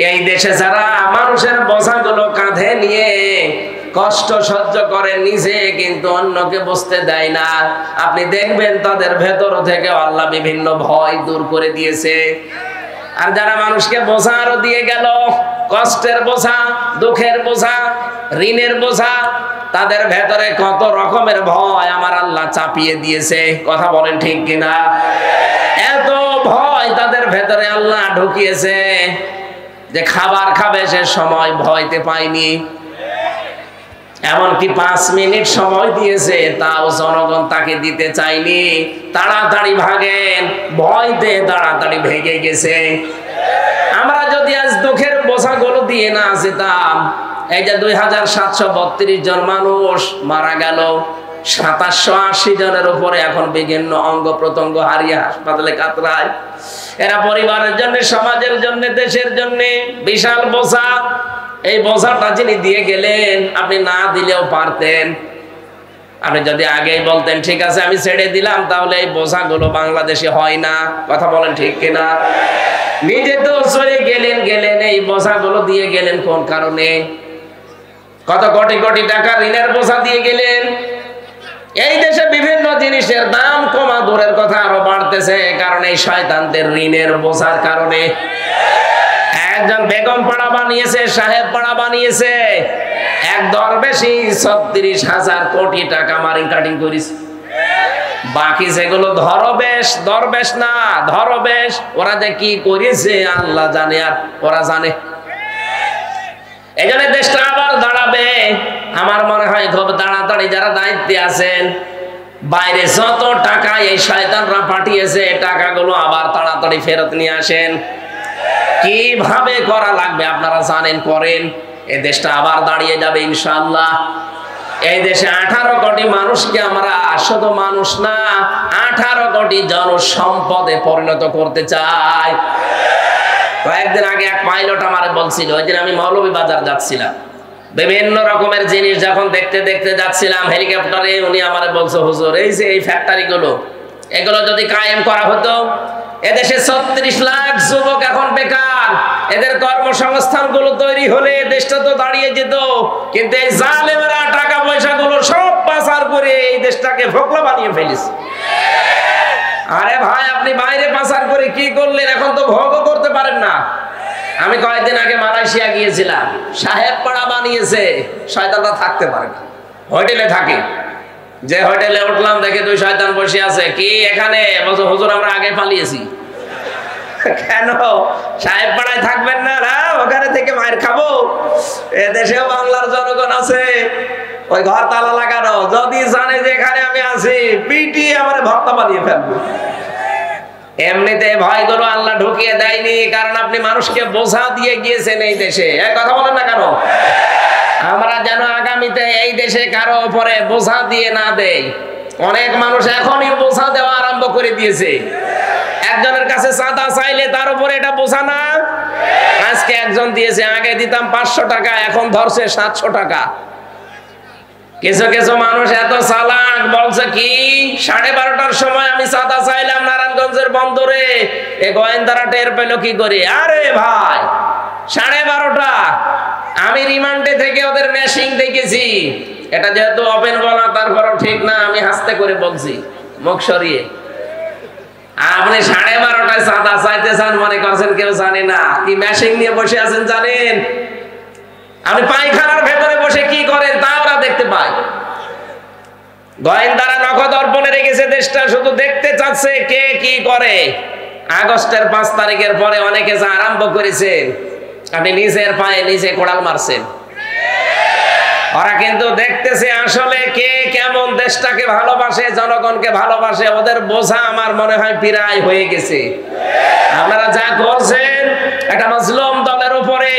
এই দেশে যারা মানুষের বোঝাগুলো কাঁধে নিয়ে কষ্ট সহ্য করে নিজে কিন্তু অন্যকে বুঝতে দেয় না, আপনি দেখবেন তাদের ভেতর থেকে আল্লাহ বিভিন্ন ভয় দূর করে দিয়েছে। আর যারা মানুষকে বোঝা আরো দিয়ে গেল, কষ্টের বোঝা, দুঃখের বোঝা, ঋণের বোঝা, তাদের ভেতরে কত রকমের ভয় আমার আল্লাহ চাপিয়ে দিয়েছে। কথা বলেন ঠিক কিনা? এত ভয় তাদের ভেতরে আল্লাহ ঢুকিয়েছে যে খাবার খাবে সে সময় ভয়তে পায়নি। এমনকি 5 মিনিট সময় দিয়েছে, তাও জনগণ তাকে দিতে চায়নি। তাড়াতাড়ি ভাগেন, ভয়তে তাড়াতাড়ি ভেগে গেছে। আমরা যদি আজ দুঃখের বোঝাগুলো দিয়ে না যেতাম, এই যে 2732 জন মানুষ মারা গেল, 2780 জনের উপরে এখন বিভিন্ন অঙ্গ প্রত্যঙ্গ হারিয়ে হাসপাতালে কাতরায়। এরা পরিবারের জন্য, সমাজের জন্য, দেশের জন্য বিশাল বোঝা। এই বোঝাটা যিনি দিয়ে গেলেন, আপনি না দিলেও পারতেন। আপনি যদি আগেই বলতেন ঠিক আছে আমি ছেড়ে দিলাম, তাহলে এই বোঝাগুলো বাংলাদেশে হয় না। কথা বলেন ঠিক কিনা? নিজে তো চলে গেলেন এই বোঝাগুলো দিয়ে গেলেন কোন কারণে? কত কোটি কোটি টাকা ঋণের বোঝা দিয়ে গেলেন। এই দেশে বিভিন্ন জিনিসের দাম কমা দূরের কথা আরো বাড়তেছে, কারণ এই শয়তানদের ঋণের বোঝার কারণে। একজন বেগম পাড়া বানিয়েছে, সাহেব পাড়া বানিয়েছে, এক দরবেশই ৩৬,০০০ কোটি টাকা মারিং কাটিং করিস। বাকি যেগুলো দরবেশ না ধরবেশ, ওরা যে কি করেছে আল্লাহ জানে, আর ওরা জানে। এই জন্য দেশটা আবার দাঁড়াবে আমার মনে হয় খুব তাড়াতাড়ি। যারা দায়িত্বে আছেন, বাইরে যত টাকা এই শয়তানরা পাঠিয়েছে, টাকাগুলো আবার তাড়াতাড়ি ফেরত নিয়ে আসেন। কিভাবে করা লাগবে আপনারা জানেন, করেন। এই দেশটা আবার দাঁড়িয়ে যাবে ইনশাআল্লাহ। এই দেশে 18 কোটি মানুষকে আমরা শুধু মানুষ না, 18 কোটি জনসম্পদে পরিণত করতে চাই। কয়েকদিন আগে এক পাইলট আমারে বলছিল, ওই দিন আমি মৌলভীবাজার যাচ্ছিলাম, বিভিন্ন রকমের জিনিস যখন দেখতে দেখতে যাচ্ছিলাম হেলিকপ্টারে, উনি আমারে বলছে হুজুর এই যে এই ফ্যাক্টরিগুলো, এগুলো যদি কায়েম করা হতো, এদেশে 36 লাখ যুবক এখন বেকার, এদের কর্মসংস্থান গুলো তৈরি হলে দেশটা তো দাঁড়িয়ে যেত। কিন্তু এই জালেমেরা টাকা পয়সা গুলো সব পাচার করে এই দেশটাকে ফোকলা বানিয়ে ফেলেছে। আরে ভাই, আপনি বাইরে পাচার করে কি করলেন? এখন তো ভোগও করতে পারেন না। আমি কয়েকদিন আগে মালয়েশিয়া গিয়েছিলাম, সাহেব পাড়া বানিয়েছে, শয়তানরা থাকতে পারে না, হোটেলে থাকে। যে হোটেলে উঠলাম দেখে 2 শয়তান বসে আছে। কি এখানে? বলছো হুজুর আমরা আগে পালিয়েছি। কেন সাহেব পাড়ায় থাকবেন না? না, ওখানে থেকে মায়ের খাবো। এদেশেও বাংলার জনগণ আছে, ওই ঘর তালা লাগানো, যদি জানে যে এখানে আমি আছি পিটিয়ে আমার ভক্ত বানিয়ে ফেলবো। এমনিতে ভয়গুলো আল্লাহ ঢুকিয়ে দেয়নি, কারণ আপনি মানুষকে বোঝা দিয়ে গিয়েছেন এই দেশে। এক কথা বলেন না কেন? আমরা যেন আগামীতে এই দেশে কারো উপরে বোঝা দিয়ে না দেই। অনেক মানুষ এখনই বোঝা দেওয়া আরম্ভ করে দিয়েছে। একজনের কাছে চাঁদা চাইলে তার উপরে এটা বোঝা না। আজকে একজন দিয়েছে, আগে দিতাম 500 টাকা, এখন ধরছে 700 টাকা। কিছু কিছু মানুষ এত চালাক, বলছে কি 12:30টার সময় আমি চাঁদা চাইলাম নারায়ণগঞ্জের বন্দরে, এ গোয়েন্দারা টের পেল কি করে? আরে ভাই 12:30টা, আমি রিমান্ডে থেকে ওদের মেশিং দেখেছি। এটা যেহেতু ওপেন বলা, তারপরও ঠিক না, আমি হাসতে করে বলছি মুখ সরিয়ে। আপনি 12:30টায় চাঁদা চাইতে চান মনে করছেন কেউ জানে না? কি মেশিং নিয়ে বসে আছেন জানেন? আপনি পায়খানার ভেতরে বসে কি করেন তা ওরা দেখতে পায়। গোয়েন্দারা নখদ অর্পণে রেখেছে দেশটা, শুধু দেখতে চাচ্ছে কে কি করে। আগস্টের 5 তারিখের পরে অনেকে যা আরম্ভ করেছেন, আপনি নিজের পায়ে নিজে কোড়াল মারছেন। ওরা কিন্তু দেখতেছে আসলে কে কেমন দেশটাকে ভালোবাসে, জনগণকে ভালোবাসে। ওদের বোঝা আমার মনে হয় প্রায় হয়ে গেছে। আপনারা যা করছেন একটা মাজলুম দলের উপরে,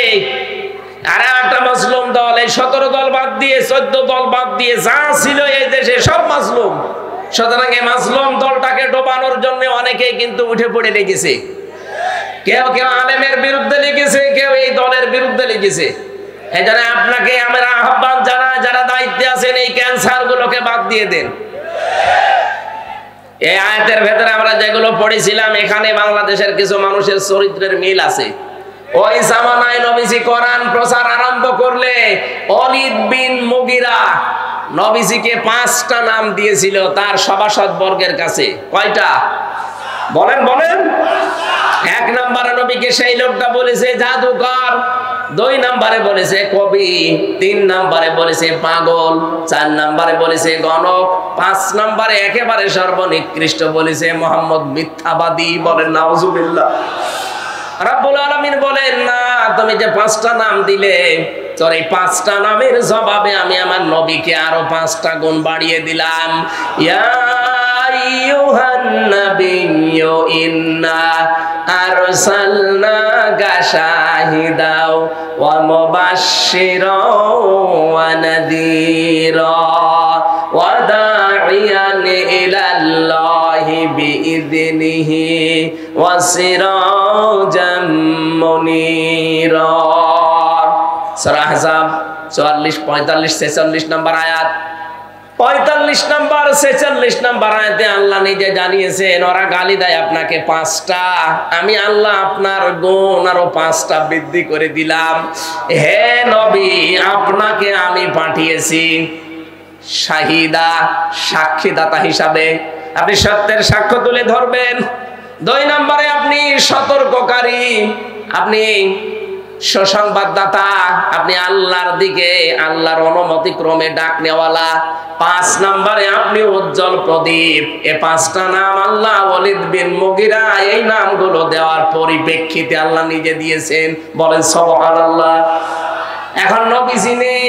আর একটা মাজলুম দল, এই 17 দল বাদ দিয়ে 14 দল বাদ দিয়ে যা ছিল এই দেশে সব মাজলুম। সুতরাং এই মাজলুম দলটাকে ডোবানোর জন্য অনেকেই কিন্তু উঠে পড়ে লেগেছে। কেউ কেউ আলেমের বিরুদ্ধে লিখেছে, কেউ এই দলের বিরুদ্ধে লিখেছে। এই জন্য আপনাকে আমরা আহ্বান জানাই, যারা দায়িত্বে আছেন এই ক্যান্সার গুলোকে বাদ দিয়ে দেন। এই আয়াতের ভেতরে আমরা যেগুলো পড়েছিলাম, এখানে বাংলাদেশের কিছু মানুষের চরিত্রের মিল আছে। ওই জামানায় নবীজি কোরআন প্রচার আরম্ভ করলে ওলীদ বিন মুগীরা নবীজিকে 5টা নাম দিয়েছিল তার সভাসদ বর্গের কাছে। কয়টা? বলেন বলেন। 1 নম্বরে নবীকে সেই লোকটা বলেছে জাদুকর, 2 নম্বরে বলেছে কবি, 3 নম্বরে বলেছে পাগল, 4 নম্বরে বলেছে গণক, 5 নম্বরে একেবারে সর্বনিকৃষ্ট বলেছে মোহাম্মদ মিথ্যাবাদী। বলেন নাউজুবিল্লাহ। রাব্বুল আলামিন বলেন না, তুমি যে 5টা নাম দিলে, তোর এই 5টা নামের জবাবে আমি আমার নবীকে আরো 5টা গুণ বাড়িয়ে দিলাম। ইয়া আইয়ুহান নাবিয়্যু ইন্না আরসালনাকা শাহিদাও ওয়া মুবাশশিরাও ওয়া নাযীরা ওয়া দা'iয়ান ইলাল্লাহি বিইذনিহি ওয়া সিরাজাম মুনীরা। সূরা আহজাব 44, 45, 46 নম্বর আয়াত। 45 নম্বর 46 নম্বর আয়াতে আল্লাহ নিজে জানিয়েছেন ওরা গালি দেয় আপনাকে 5টা, আমি আল্লাহ আপনার গুণ আরো 5টা বৃদ্ধি করে দিলাম। হে নবী, আপনাকে আমি পাঠিয়েছি শাহিদা, সাক্ষীদাতা হিসাবে, আপনি সত্যের সাক্ষ্য তুলে ধরবেন। 2 নম্বরে আপনি সতর্ককারী, আপনি সুসংবাদদাতা, আপনি আল্লাহর দিকে আল্লাহর অনুমতি ক্রমে ডাক নেওয়ালা। 5 নম্বরে আপনি উজ্জ্বল প্রদীপ। এই 5টা নাম আল্লাহ ওয়ালিদ বিন মুগিরা এই নামগুলো দেওয়ার পরিপ্রেক্ষিতে আল্লাহ নিজে দিয়েছেন। বলেন সুবহানাল্লাহ। এখন নবীজি নেই,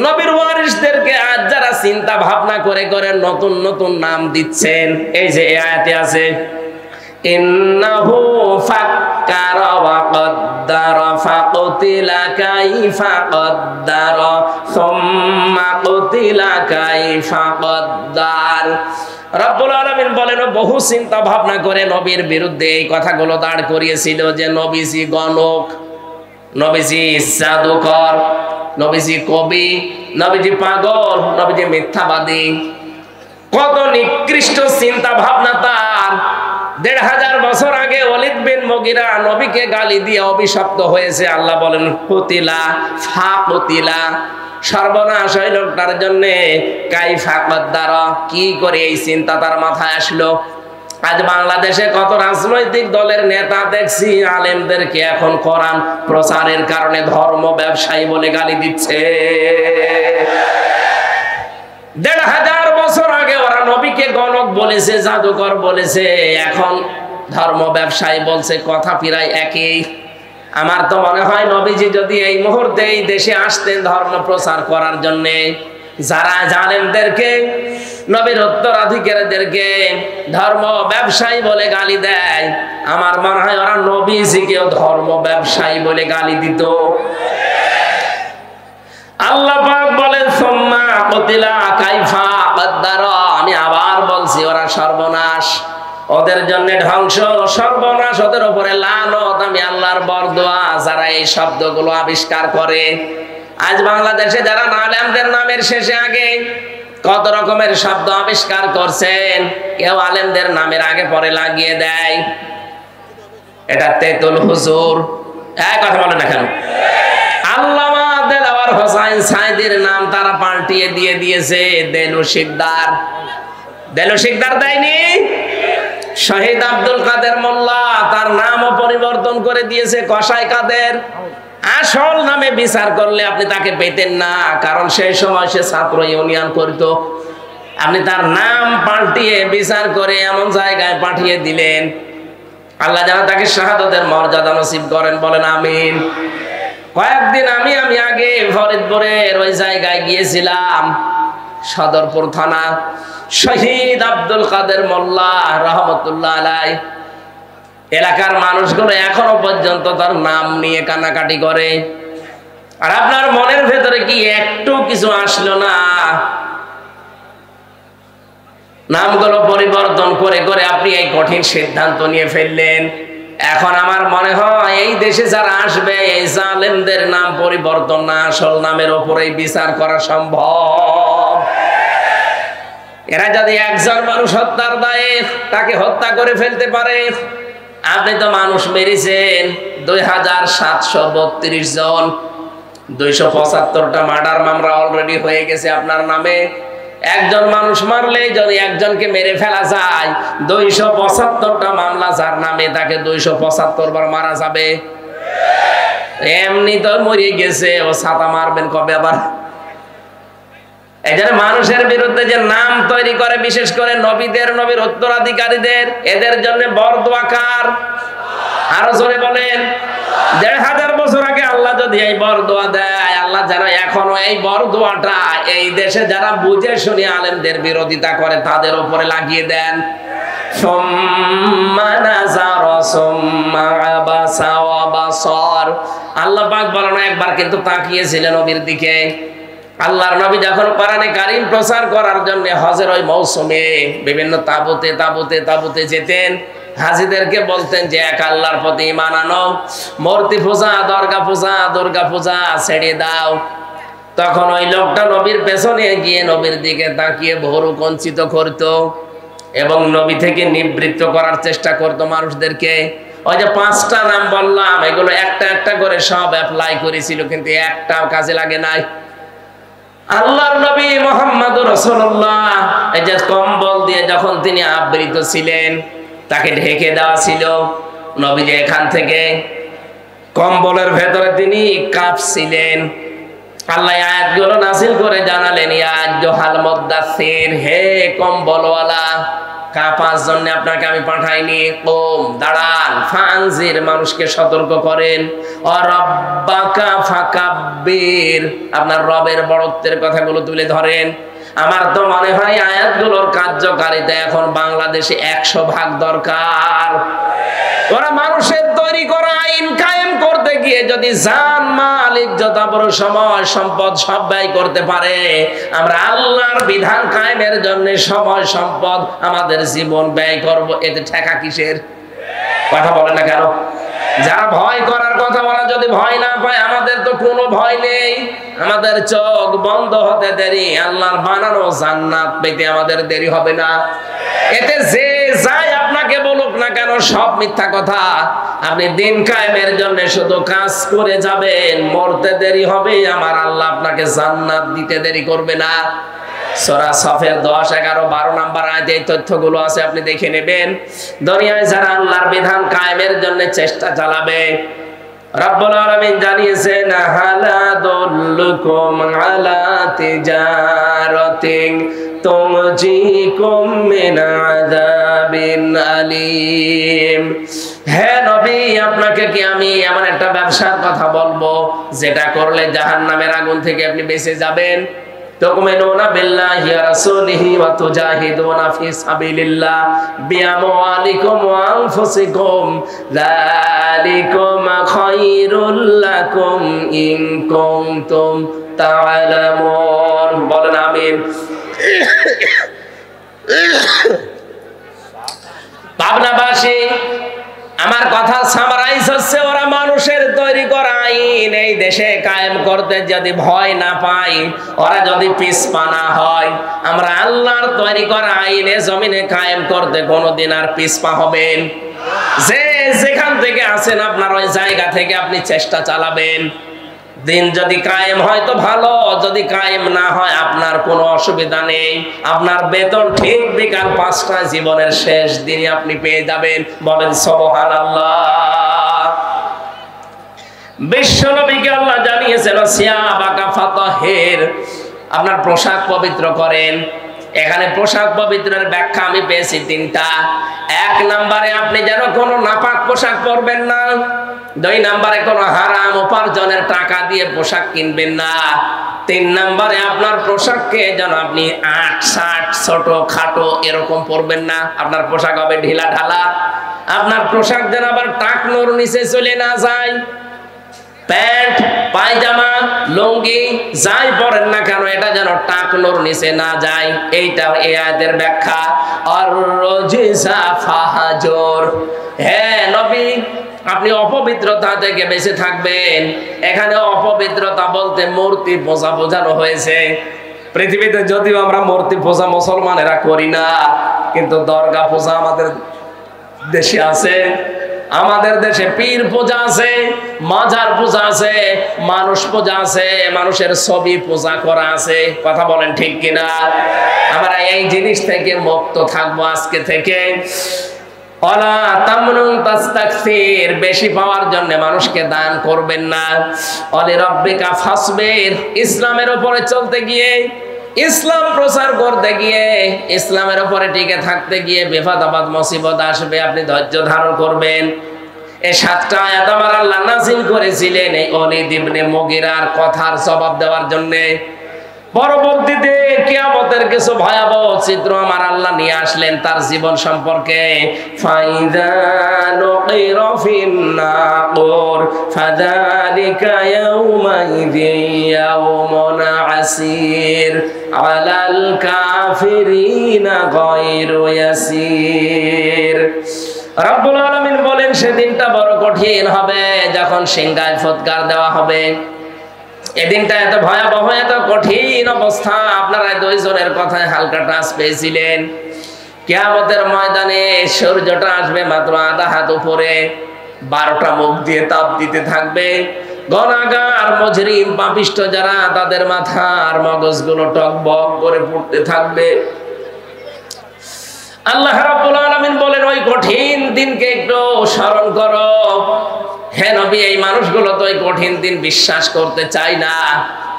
নবীর ওয়ারিসদেরকে আজ যারা চিন্তা ভাবনা করে করে নতুন নতুন নাম দিচ্ছেন, এই যে এই আয়াতে আছে ইন্নাহু ফাক্কারা ওয়া কদ্দারা ফাকুতিলা কাইফা কদ্দারা সুম্মা কুতিলা কাইফা কদ্দার। রব্বুল আলামিন বলেন বহু চিন্তা ভাবনা করে নবীর বিরুদ্ধে এই কথাগুলো দাঁড় করিয়েছিল যে নবীজি গণক, নবীজি জাদুকর, নবীজি কবি, নবীজি পাগল, নবীজি মিথ্যাবাদী। কত নিকৃষ্ট চিন্তা ভাবনা তার। 1500 বছর আগে ওয়ালিদ বিন মুগিরা নবীকে গালি দিয়ে অভিশপ্ত হয়েছে। আল্লাহ বলেন কুতিলা ফাকুতিলা, সর্বনাশ হয় লোকটার জন্য। কাইফা কদ্দারা, কি করে এই চিন্তা তার মাথায় আসলো। আজ বাংলাদেশে কত রাজনৈতিক দলের নেতা দেখছি আলেমদেরকে এখন কোরআন প্রচারের কারণে ধর্ম ব্যবসায়ী বলে গালি দিচ্ছে। 1500 বছর আগে ওরা নবীকে গণক বলেছে, জাদুকর বলেছে, এখন ধর্ম ব্যবসায়ী বলছে, কথা প্রায় একই। আমার তো মনে হয় নবীজি যদি এই মুহূর্তে এই দেশে আসতেন ধর্ম প্রচার করার জন্য, যারা জালেমদেরকে নবীর উত্তরাধিকারীদেরকে ধর্ম ব্যবসায়ী বলে গালি দেয়, আমার মনে হয় ওরা নবীজিকেও ধর্ম ব্যবসায়ী বলে গালি দিত। আল্লাহ পাক বলেন সুম্মা কুতিলা কাইফা কদ্দারা, আমি আবার বলছি ওরা সর্বনাশ, ওদের জন্য ধ্বংস, সর্বনাশ, ওদের উপরে লানত, আমি আল্লাহর বরদোয়া। যারা এই শব্দগুলো আবিষ্কার করে, আজ বাংলাদেশে যারা আলেমদের নামের শেষে আগে কত রকমের শব্দ আবিষ্কার করছেন, কেউ আলেমদের নামের আগে পরে লাগিয়ে দেয় এটা তেতুল হুজুর। কথা বলে না কেন? আল্লামা দেলাওয়ার হোসাইন সাইদির নাম তারা পাল্টিয়ে দিয়ে দিয়েছে দেলু শিকদার। দেলু শিকদার দেয়নি, শহীদ আব্দুল কাদের মোল্লা তার নামও পরিবর্তন করে দিয়েছে কসাই কাদের। আসল নামে বিচার করলে আপনি তাকে পেতেন না, কারণ সেই সময় সে ছাত্র ইউনিয়ন করত। আপনি তার নাম পাল্টিয়ে বিচার করে এমন জায়গায় পাঠিয়ে দিলেন, আল্লাহ যেন তাকে শাহাদাতের মর্যাদা নসিব করেন, বলেন আমিন। কয়েকদিন আমি আগে ফরিদপুরের ওই জায়গায় গিয়েছিলাম, সদরপুর থানা, শহীদ আব্দুল কাদের মোল্লা রহমতুল্লাহ আলাই। এলাকার মানুষগুলো এখনো পর্যন্ত তার নাম নিয়ে কান্নাকাটি করে। আর আপনার মনের ভেতরে কি একটু কিছু আসলো না? নামগুলো পরিবর্তন করে করে আপনি এই কঠিন সিদ্ধান্ত নিয়ে ফেললেন। এখন আমার মনে হয় এই দেশে যারা আসবে, এই জালেমদের নাম পরিবর্তন না, আসল নামের উপরেই বিচার করা সম্ভব। এরা যদি একজন মানুষ হত্যার দায়ে তাকে হত্যা করে ফেলতে পারে, আপনি তো মানুষ মেরেছেন 2732 জন, 275টা মার্ডার মামলা অলরেডি হয়ে গেছে আপনার নামে। একজন মানুষ মারলে যদি একজনকে মেরে ফেলা যায়, 275টা মামলা যার নামে, তাকে 275 বার মারা যাবে। এমনি তো মরে গেছে, ও ছাতা মারবেন কবে আবার? এই জন্য মানুষের বিরুদ্ধে যে নাম তৈরি করে, বিশেষ করে নবীদের, নবীর উত্তরাধিকারীদের, এদের জন্য বরদোয়া কার? আরো জোরে বলেন। 1500 বছর আগে আল্লাহ যদি এই বরদোয়া দেয়, আল্লাহ যেন এখনো এই বরদোয়াটা এই দেশে যারা বুঝে শুনে আলেমদের বিরোধিতা করে তাদের উপরে লাগিয়ে দেন। আল্লাহ পাক বলেন একবার কিন্তু তাকিয়েছিলেন নবীর দিকে। আল্লাহর নবী যখন কোরআনে কারীম প্রচার করার জন্য হজের ওই মৌসুমে বিভিন্ন তাবুতে তাবুতে তাবুতে যেতেন, হাজীদেরকে বলতেন যে এক আল্লাহর প্রতি ঈমান আনো, মূর্তি পূজা, দুর্গা পূজা ছেড়ে দাও। তখন ওই লোকটা নবীর পেছনে গিয়ে নবীর দিকে তাকিয়ে ভরু কঞ্চিত করত এবং নবী থেকে নিবৃত্ত করার চেষ্টা করত মানুষদেরকে। ওই যে 5টা নাম বললাম, এগুলো একটা একটা করে সব অ্যাপ্লাই করেছিল, কিন্তু একটাও কাজে লাগে নাই। আল্লাহর নবী মুহাম্মদুর রাসূলুল্লাহ এই যে কম্বল দিয়ে যখন তিনি আবৃত ছিলেন, তাকে ঢেকে দেওয়া ছিল, নবী যে এখান থেকে কম্বলের ভেতরে তিনি কাঁপছিলেন। আল্লাহ আয়াতগুলো নাযিল করে জানালেন, ইয়া আইয়ুহাল মুদ্দাসসির, হে কম্বলওয়ালা, কাঁপার জন্য আপনাকে আমি পাঠাইনি। কুম, দাঁড়ান, ফানজির, মানুষকে সতর্ক করেন। ও রাব্বাকা ফাকাব্বির, আপনার রবের বড়ত্বের কথাগুলো তুলে ধরেন। আমার তো মনে হয় আয়াতগুলোর কার্যকারিতা এখন বাংলাদেশে 100% দরকার। ওরা মানুষের তৈরি করা আইন কায়েম করতে গিয়ে যদি জান মাল ইজ্জত আবরু সময় সম্পদ সব ব্যয় করতে পারে, আমরা আল্লাহর বিধান কায়েমের জন্য সময় সম্পদ আমাদের জীবন ব্যয় করব, এতে ঠেকা কিসের? কথা বলে না কেন? যারা ভয় করার কথা বলা, যদি ভয় না পায়, আমাদের তো কোনো ভয় নেই। আমাদের চোখ বন্ধ হতে দেরি, আল্লাহর বানানো জান্নাত পেতে আমাদের দেরি হবে না। এতে যে যাই আপনাকে বলুক না কেন, সব মিথ্যা কথা। আপনি দিন কায়েমের জন্য শুধু কাজ করে যাবেন, মরতে দেরি হবে, আমার আল্লাহ আপনাকে জান্নাত দিতে দেরি করবে না। সূরা সাফের 10, 11, 12 নাম্বার আয়াতে এই তথ্যগুলো আছে, আপনি দেখে নেবেন। দুনিয়ায় যারা আল্লাহর বিধান কায়েমের জন্য চেষ্টা চালাবে, রব্বুল আলামিন জানিয়েছেন, হালা দুল্লুকুম আলা তিজারাতিন তুনজিকুম মিন আযাবিন আলীম। হে নবী, আপনাকে কি আমি এমন একটা ব্যবসার কথা বলবো যেটা করলে জাহান্নামের আগুন থেকে আপনি বেঁচে যাবেন? তুমিনুনা বিল্লাহি ওয়া রাসূলিহি ওয়া তুজাহিদুনা ফি সাবিলিল্লাহ বিআমওয়ালিকুম ওয়া আনফুসিকুম যালিকুম খায়রুল লাকুম ইন কুনতুম তা'লামুন। বলেন আমিন। পাবনাবাসী, আমার কথা সামারাইজ হচ্ছে, ওরা মানুষের তৈরি করা আইন এই দেশে কায়েম করতে যদি ভয় না পাই, ওরা যদি পিছপা না হয়, আমরা আল্লাহর তৈরি করা আইনে জমিনে কায়েম করতে কোনোদিন আর পিছপা হবেন? যে যেখান থেকে আছেন আপনার ওই জায়গা থেকে আপনি চেষ্টা চালাবেন। দিন যদি কায়েম হয় তো ভালো, যদি কায়েম না হয় আপনার কোনো অসুবিধা নেই। আপনার বেতন ঠিক বিকাল 5টায় জীবনের শেষ দিনে আপনি পেয়ে যাবেন। বলেন সুবহানাল্লাহ। বিশ্বনবীকে আল্লাহ জানিয়েছেন, সিয়াবাকা ফাতাহির, আপনার পোশাক পবিত্র করেন। এখানে পোশাক পবিত্রের ব্যাখ্যা আমি পেয়েছি 3টা। 1 নম্বরে আপনি যেন কোনো নাপাক পোশাক পরবেন না। 2 নম্বরে কোনো হারাম উপার্জনের টাকা দিয়ে পোশাক কিনবেন না। 3 নম্বরে আপনার পোশাককে যেন আপনি 8-60 ছোট খাটো এরকম পরবেন না। আপনার পোশাক হবে ঢিলা ঢালা। আপনার পোশাক যেন আবার টাকনোর নিচে চলে না যায়। প্যান্ট, পায়জামা, লুঙ্গি যাই পরেন না কেন, এটা যেন টাকনোর নিচে না যায়। এইটা এই আয়াতের ব্যাখ্যা। আর রজিসা ফাহাজুর, হ্যাঁ নবী, আপনি অপবিত্রতা থেকে বেঁচে থাকবেন। এখানে অপবিত্রতা বলতে মূর্তি পূজা বোঝানো হয়েছে। পৃথিবীতে যদিও আমরা মূর্তি পূজা মুসলমানেরা করি না, কিন্তু দরগা পূজা আমাদের দেশে আছে। আমাদের দেশে পীর পূজা আছে, মাজার পূজা আছে, মানুষ পূজা আছে, মানুষের ছবি পূজা করা আছে। কথা বলেন ঠিক কিনা? আমরা এই জিনিস থেকে মুক্ত থাকবো আজকে থেকে। ওয়ালা তামনুন তাস্তাকসির, বেশি পাওয়ার জন্য মানুষকে দান করবেন না। ওয়ালি রাব্বিকা ফাসবির, ইসলামের উপরে চলতে গিয়ে, ইসলাম প্রচার করতে গিয়ে, ইসলামের উপরে টিকে থাকতে গিয়ে বিপদ আপদ মুসিবত আসবে, আপনি ধৈর্য ধারণ করবেন। এই 7টা আয়াত আমার আল্লাহ নাযিল করেছিলেন এই ওলীদ ইবনে মুগীরার কথার জবাব দেওয়ার জন্য। পরবর্তীতে কিয়ামতের কিছু ভয়াবহ চিত্র আমার আল্লাহ নিয়ে আসলেন তার জীবন সম্পর্কে। ফাইযা নুকিরা ফিন নাকুর ফাযালিকা ইয়াউমাইযিন ইয়াউমুন আসির আলাল কাফিরিনা গায়রু ইয়াসির। রব্বুল আলামিন বলেন, সেদিনটা বড় কঠিন হবে যখন সিংহায় ফুৎকার দেওয়া হবে। এদিনটা এত ভয়াবহ, এত কঠিন অবস্থা। আপনারা দুইজনের কথায় হালকা টাচ পেয়েছিলেন। কিয়ামতের ময়দানে সূর্যটা আসবে মাত্র আধা হাত উপরে, 12টা মুখ দিয়ে তাপ দিতে থাকবে। গুনাহগার মুজরিম পাপিষ্ঠ যারা, তাদের মাথার মগজগুলো টকবক করে পড়তে থাকবে। আল্লাহ রাব্বুল আলামিন বলেন, ওই কঠিন দিনকে একটু স্মরণ করো। হে নবী, এই মানুষগুলো তো ওই কঠিন দিন বিশ্বাস করতে চায় না।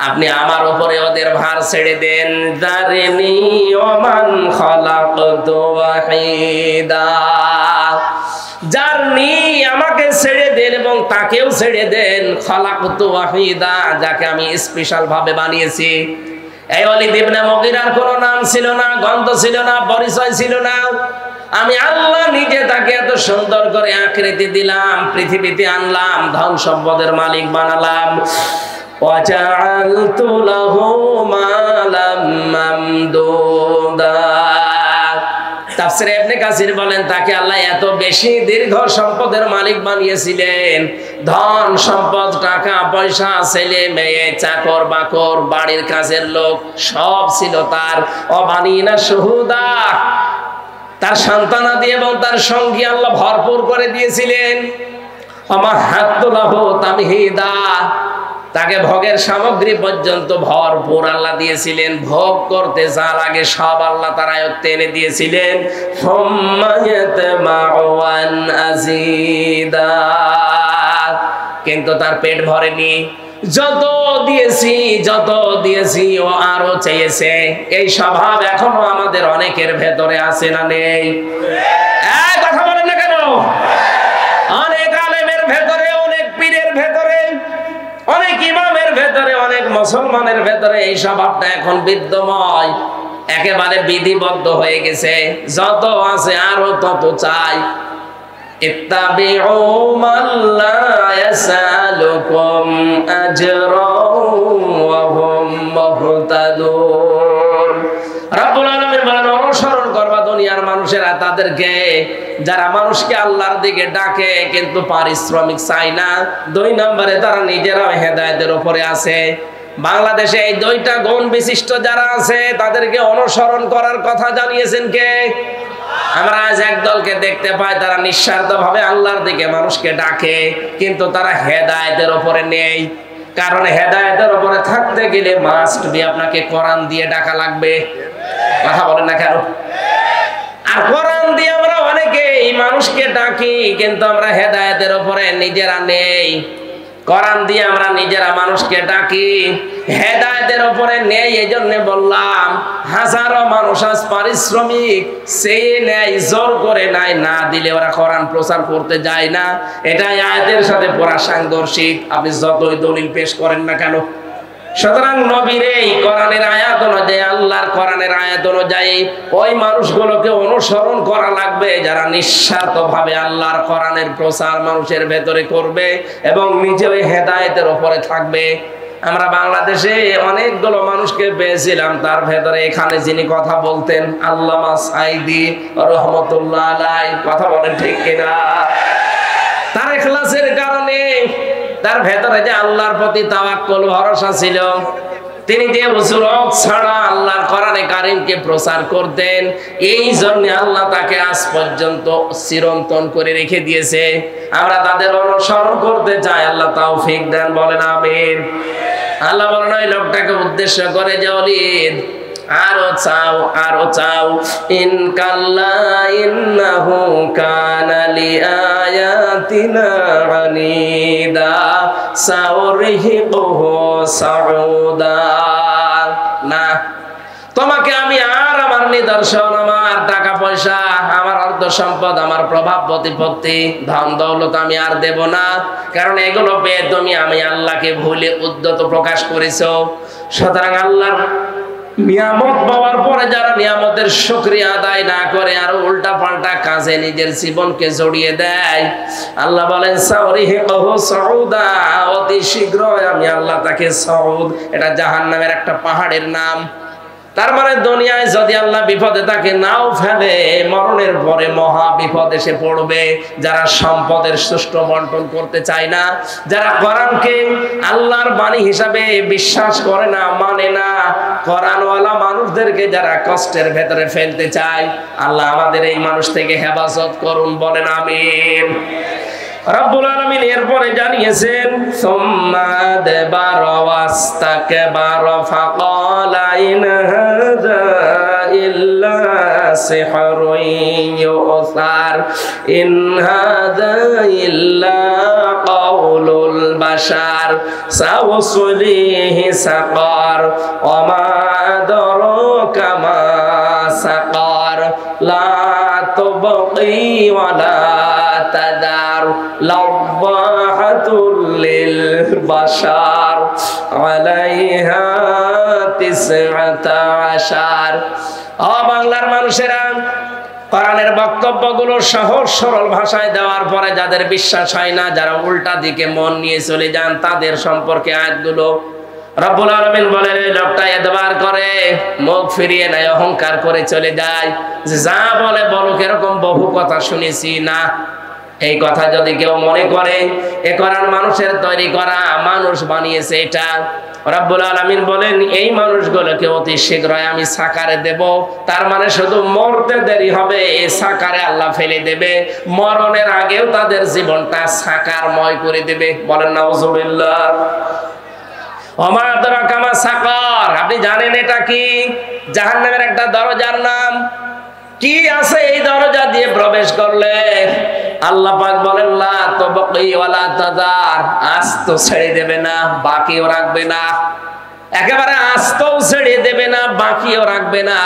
আপনি আমার উপরে ওদের ভার ছেড়ে দেন। যারিনি ওমান খালাকতু ওয়াহিদা, যারনি আমাকে ছেড়ে দেন এবং তাকেও ছেড়ে দেন। খালাকতু ওয়াহিদা, যাকে আমি স্পেশাল ভাবে বানিয়েছি। এই ওয়ালিদ ইবনে মুগীরার কোনো নাম ছিল না, গন্ধ ছিল না, পরিচয় ছিল না। আমি আল্লাহ নিজে তাকে এত সুন্দর করে আকৃতি দিলাম, পৃথিবীতে আনলাম, ধন সম্পদের মালিক বানালাম। ওয়াজআলতু লাহু মালাম মামদুদা। তাফসীরে ইবনে কাসির বলেন, তাকে আল্লাহ এত বেশি দীর্ঘ সম্পদের মালিক বানিয়েছিলেন। ধন সম্পদ, টাকা পয়সা, ছেলে মেয়ে, চাকর বাকর, বাড়ির কাজের লোক সব ছিল তার। অবানিনা শুহুদা, তার সন্তানাদি এবং তার সঙ্গী আল্লাহ ভরপুর করে দিয়েছিলেন। আমাহাতুলাহু তামহিদা, তাকে ভোগের সামগ্রী পর্যন্ত ভরপুর আল্লাহ দিয়েছিলেন। ভোগ করতে যা লাগে সব আল্লাহ তার আয়ত্তে এনে দিয়েছিলেন। কিন্তু তার পেট ভরেনি। যত দিয়েছি ও আরো চেয়েছে। এই স্বভাব এখনো আমাদের অনেকের ভেতরে আছে না নেই? কথা বলেন না কেন? অনেক আলেমের ভেতরে, অনেক পীরের ভেতরে, অনেক ইমামের ভেতরে, অনেক মুসলমানের ভেতরে এই স্বভাবটা এখন বিদ্যমান, একেবারে বিধিবদ্ধ হয়ে গেছে। যত আছে আরো তত চাই। ইত্তাবিউ মান লা ইয়াসালুকুম আজরান ওয়া হুম মুহতাদুন। রাব্বুল আলামিন বলেন, অনুসরণ করবা দুনিয়ার মানুষেরা তাদেরকে যারা মানুষকে আল্লাহর দিকে ডাকে কিন্তু পারিশ্রমিক চায় না। 2 নম্বরে তারা নিজেরাও হেদায়েতের উপরে আছে। বাংলাদেশে এই 2টা গুণ বিশিষ্ট যারা আছে তাদেরকে অনুসরণ করার কথা জানিয়েছেন কে? আমরা আজ একদলকে দেখতে পাই, তারা নিঃস্বার্থভাবে আল্লাহর দিকে মানুষকে ডাকে কিন্তু তারা হেদায়েতের উপরে নেই। কারণ হেদায়েতের উপরে থাকতে গেলে মাস্ট বি আপনাকে কোরআন দিয়ে ডাকা লাগবে। কথা বলেন না কেন? আর কোরআন দিয়ে আমরা অনেকেই মানুষকে ডাকি কিন্তু আমরা হেদায়েতের উপরে নিজেরা নেই। কোরআন দিয়ে আমরা নিজেরা মানুষকে ডাকি, হেদায়েতের উপরে নেই। এই জন্য বললাম, হাজারো মানুষ আজ পারিশ্রমিক চেয়ে নেয়, জোর করে নেয়, না দিলে ওরা কোরআন প্রচার করতে যায় না। এটা আয়াতের সাথে পুরা সাংঘর্ষিক, আপনি যতই দলিল পেশ করেন না কেন। সুতরাং নবীর এই কোরআনের আয়াত অনুযায়ী, আল্লাহর কোরআনের আয়াত অনুযায়ী ওই মানুষগুলোকে অনুসরণ করা লাগবে যারা নিঃস্বার্থভাবে আল্লাহর কোরআনের প্রচার মানুষের ভেতরে করবে এবং নিজে ওই হেদায়েতের উপরে থাকবে। আমরা বাংলাদেশে অনেকগুলো মানুষকে পেয়েছিলাম, তার ভেতরে এখানে যিনি কথা বলতেন আল্লামা সাঈদী রহমতুল্লাহ আলাইহি। কথা বলেন ঠিক কিনা? তার ইখলাসের কারণে, তার ভেতরে যে আল্লাহর প্রতি তাওয়াক্কুল ভরসা ছিল, তিনি যে উজরত ছাড়া আল্লাহর কোরআনে কারীমকে প্রচার করতেন, এই জন্য আল্লাহ তাকে আজ পর্যন্ত চিরন্তন করে রেখে দিয়েছে। আমরা তাদের অনুসরণ করতে চাই, আল্লাহ তৌফিক দেন, বলেন আমিন। আল্লাহ বলেন, ওই লোকটাকে উদ্দেশ্য করে যে ওয়ালিদ, আরো চাও, আরো চাও। ইন কাল্লা ইন্নাহু কানা লিআয়াতিনা আনিদা সাউরিহিকুহু সাউদা। না, তোমাকে আমি আর আমার নিদর্শন, আমার টাকা পয়সা, আমার অর্থ সম্পদ, আমার প্রভাব প্রতিপত্তি, ধন দৌলত আমি আর দেব না। কারণ এগুলো পেয়ে তুমি আমি আল্লাহকে ভুলে উদ্যত প্রকাশ করেছো। সুতরাং আল্লাহর নিয়ামত পাওয়ার পরে যারা নিয়ামতের শুকরিয়া আদায় না করে আর উল্টা পাল্টা কাজে নিজের জীবনকে জড়িয়ে দেয়, আল্লাহ বলেন সাউরিহিকুহু সাউদা, অতি শীঘ্র আমি আল্লাহ তাকে সাউদ, এটা জাহান্নামের একটা পাহাড়ের নাম। তার মানে দুনিয়ায় যদি আল্লাহ বিপদে তাকে নাও ফেলে, মরণের পরে মহা বিপদ এসে পড়বে। যারা সম্পদের সুষ্ঠু বন্টন করতে চায় না, যারা কোরআনকে আল্লাহর বাণী হিসাবে বিশ্বাস করে না, মানে না, কোরআনওয়ালা মানুষদেরকে যারা কষ্টের ভেতরে ফেলতে চায়, আল্লাহ আমাদের এই মানুষ থেকে হেফাজত করুন, বলেন আমিন। রব্বুল আলামিন এরপরে জানিয়েছেন, সুম্মা আদবারা ওয়াস্তাকবারা ফাকালা ইন হাযা ইল্লা সিহরুন ইউসার ইন হাযা ইল্লা কাউলুল বাশার সাউসলিহি সাকার ওয়া মা আদরাকা মা সাকার লা তুবকি ওয়া লা তাদার লাওয়াহাতুল লিল বাশার আলাইহা 19। ও বাংলার মানুষেরা, কোরআনের বক্তব্যগুলো সহজ সরল ভাষায় দেওয়ার পরে যাদের বিশ্বাস হয় না, যারা উল্টা দিকে মন নিয়ে চলে যান, তাদের সম্পর্কে আয়াতগুলো রব্বুল আলামিন বলেন, এই লোকটা এতবার করে, মুখ ফিরিয়ে নেয়, অহংকার করে চলে যায়, যা বলে বলুক, এরকম বহু কথা শুনেছি না। এই কথা যদি কেউ মনে করে এ কোরআন মানুষের তৈরি করা, মানুষ বানিয়েছে এটা, রব্বুল আলামিন বলেন এই মানুষগুলোকে অতি শীঘ্রই আমি সাকারে দেব। তার মানে শুধু মরতে দেরি হবে, এই সাকারে আল্লাহ ফেলে দেবে, মরণের আগেও তাদের জীবনটা সাকারময় করে দেবে, বলেন নাউজুবিল্লাহ। ওমা আদরাকা মা সাকার, আপনি জানেন এটা কি? জাহান্নামের একটা দরজার নাম। কি আছে এই দরজা দিয়ে প্রবেশ করলে? আল্লাহ পাক বলেন, লা তুবকি ওয়ালা তাদার, আস্ত ছেড়ে দেবে না, বাকিও রাখবে না, একেবারে আস্তও ছেড়ে দেবে না, বাকিও রাখবে না।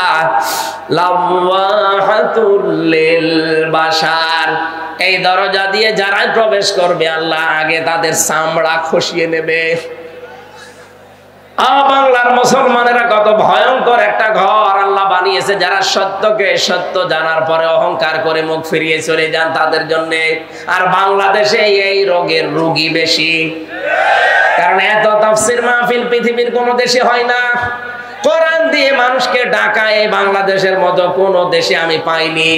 লাওয়াহাতুল লিল বাশার, এই দরজা দিয়ে যারা প্রবেশ করবে আল্লাহ আগে তাদের চামড়া খসিয়ে নেবে। বাংলার মুসলমানেরা কত ভয়ঙ্কর একটা ঘর আল্লাহ বানিয়েছে। যারা সত্যকে সত্য জানার পরে অহংকার করে মুখ ফিরিয়ে চলে যান তাদের জন্য। আর বাংলাদেশে এই রোগের রোগী বেশি, কারণ এত তাফসীর মাহফিল পৃথিবীর কোন দেশে হয় না। কোরআন দিয়ে মানুষকে ডাকায় বাংলাদেশের মতো কোন দেশে আমি পাইনি।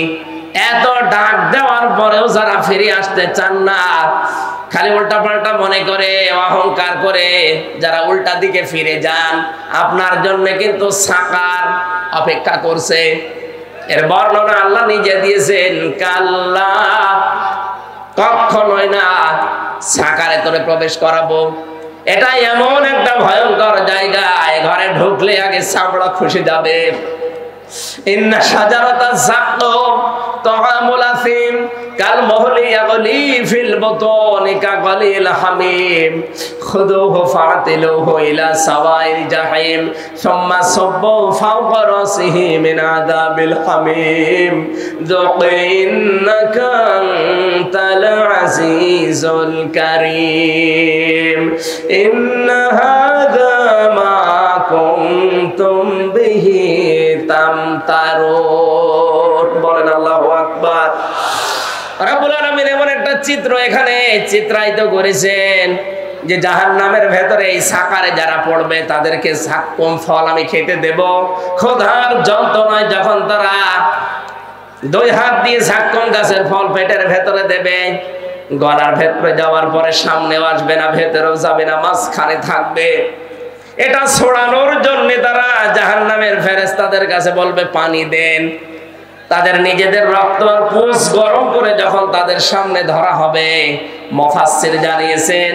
এত ডাক দেওয়ার পরেও যারা ফিরে আসতে চান না, খালি উল্টা পাল্টা মনে করে, অহংকার করে যারা উল্টা দিকে ফিরে যান, আপনার জন্য কিন্তু সাকার অপেক্ষা করছে। এর বর্ণনা আল্লাহ নিজে দিয়েছেন, কাল্লা, কখনোই না, সাকারে তোরে প্রবেশ করাবো। এটা এমন একটা ভয়ঙ্কর জায়গা, ঘরে ঢুকলে আগে চামড়া খসে যাবে। ইন্না শাজারাতা যাক্কুম তাআমুল আসিম কাল মুহলি ইয়াগলি ফিল বুতুনি কাগলিল হামিম খুযুহু ফাতিলুহু ইলা সাওয়াইল জাহিম সুম্মা সাব্বু ফাওকা রাসিহি মিন আযাবিল হামিম যুক ইন্নাকা আনতাল আজিজুল কারীম ইন্না হাযা মা কুনতুম বিহি তামতারুন। বলেন আল্লাহু আকবার। রব্বুল আলামিন এমন একটা চিত্র এখানে চিত্রায়িত করেছেন যে জাহান্নামের ভেতরে এই সাকারে যারা পড়বে তাদেরকে যাক্কুম ফল আমি খেতে দেব। ক্ষুধার যন্ত্রণায় যখন তারা দুই হাত দিয়ে যাক্কুম গাছের ফল পেটের ভেতরে দেবে, গলার ভেতরে যাওয়ার পরে সামনেও আসবে না, ভেতরেও যাবে না, মাঝখানে থাকবে। এটা ছড়ানোর জন্য তারা জাহান্নামের ফেরেশতাদের কাছে বলবে পানি দেন। তাদের নিজেদের রক্ত আর পুষ গরম করে যখন তাদের সামনে ধরা হবে, মুফাসসির জানিয়েছেন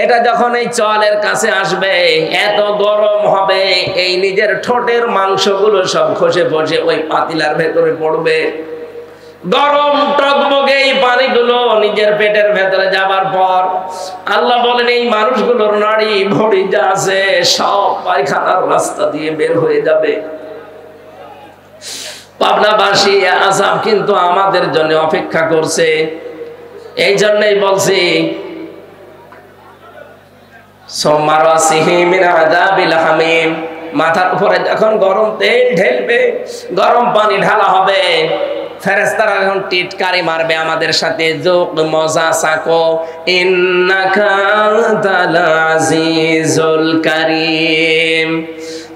এটা যখন এই চলের কাছে আসবে এত গরম হবে, এই নিজের ঠোঁটের মাংসগুলো সব খসে খসে ওই পাতিলার ভেতরে পড়বে। গরম টকবগে এই পানিগুলো নিজের পেটের ভেতরে যাবার পর আল্লাহ বলেন এই মানুষগুলোর নাড়ি ভড়ি যা আছে সব পায়খানার রাস্তা দিয়ে বের হয়ে যাবে। পাবনাবাসী আযাব কিন্তু আমাদের জন্য অপেক্ষা করছে। এই জন্যই বলছি সোমমারাসিহি মিন আযাবিল হামিম, মাথার উপরে যখন গরম তেল ঢেলবে, গরম পানি ঢালা হবে, ফেরেশতারা যখন টিটকারি মারবে আমাদের সাথে, যুক মজা সাকো ইন্নাকা আনতাল আজিজুল কারীম,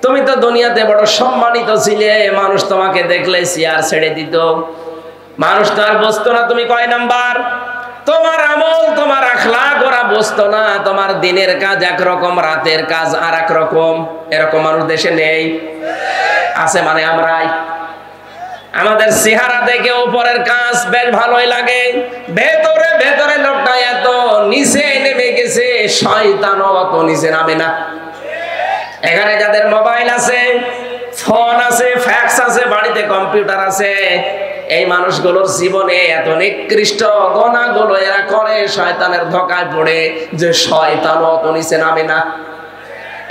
তুমি তো দুনিয়াতে বড় সম্মানিত ছিলে, মানুষ তোমাকে দেখলে চেয়ার ছেড়ে দিত, মানুষ তো আর বুঝতো না তুমি কয় নাম্বার। তোমার আমল, তোমার আখলাক ওরা বুঝতো না। তোমার দিনের কাজ একরকম, রাতের কাজ আর এক রকম। এরকম মানুষ দেশে নেই? আছে মানে আমরাই। আমাদের চেহারা দেখে উপরের কাজ বেশ ভালোই লাগে, ভেতরে ভেতরে লোকটা এত নিচে নেমে গেছে, শয়তানও অত নিচে নামে না। এখানে যাদের মোবাইল আছে, ফোন আছে, ফ্যাক্স আছে, বাড়িতে কম্পিউটার আছে, এই মানুষগুলোর জীবনে এত নিকৃষ্ট গুনাহগুলো এরা করে, শয়তানের ধোঁকায় পড়ে যে শয়তানও অত নিচে নামে না।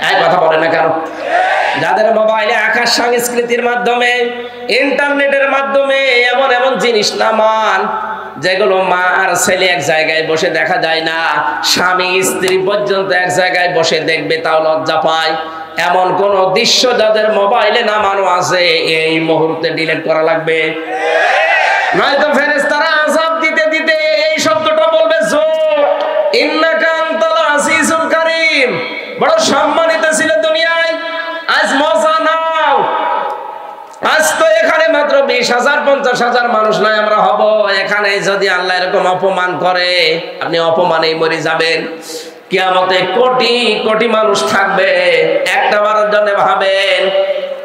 এই কথা বলে না কেন? যাদের মোবাইলে আকাশ সংস্কৃতির মাধ্যমে, ইন্টারনেটের মাধ্যমে এমন এমন জিনিস নামান যেগুলো মা আর ছেলে এক জায়গায় বসে দেখা যায় না, স্বামী স্ত্রী পর্যন্ত এক জায়গায় বসে দেখবে তাও লজ্জা পায়, এমন কোন দৃশ্য যাদের মোবাইলে নামানো আছে এই মুহূর্তে ডিলিট করা লাগবে। নয়তো ফেরেশতারা আযাব দিতে দিতে এই শব্দটা বলবে, ইন্নাকা আনতাল আজিজুল কারীম, বড় সম্মানিত ছিল দুনিয়ায়, আজ মজা নাও। আজ তো এখানে মাত্র 20,000 50,000 মানুষ নয় আমরা হব, এখানে যদি আল্লাহ এরকম অপমান করে আপনি অপমানেই মরে যাবেন। কিয়ামতে কোটি কোটি মানুষ থাকবে, একটা বারের জন্য ভাবেন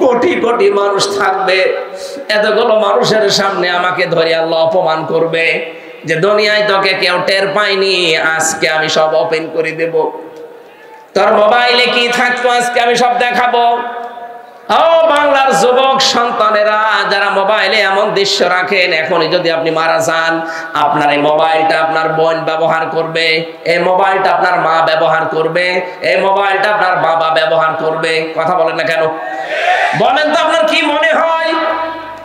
কোটি কোটি মানুষ থাকবে, এতগুলো মানুষের সামনে আমাকে ধরে আল্লাহ অপমান করবে যে দুনিয়ায় তোকে কেউ টের পায়নি, আজকে আমি সব ওপেন করে দেব। তোর মোবাইলে কি থাকতো আজকে আমি সব দেখাবো। ও বাংলার যুবক সন্তানেরা যারা মোবাইলে এমন দৃশ্য রাখেন, এখনই যদি আপনি মারা যান, আপনার এই মোবাইলটা আপনার বোন ব্যবহার করবে, এই মোবাইলটা আপনার মা ব্যবহার করবে, এই মোবাইলটা আপনার বাবা ব্যবহার করবে। কথা বলেন না কেন? বলেন তো আপনার কি মনে হয়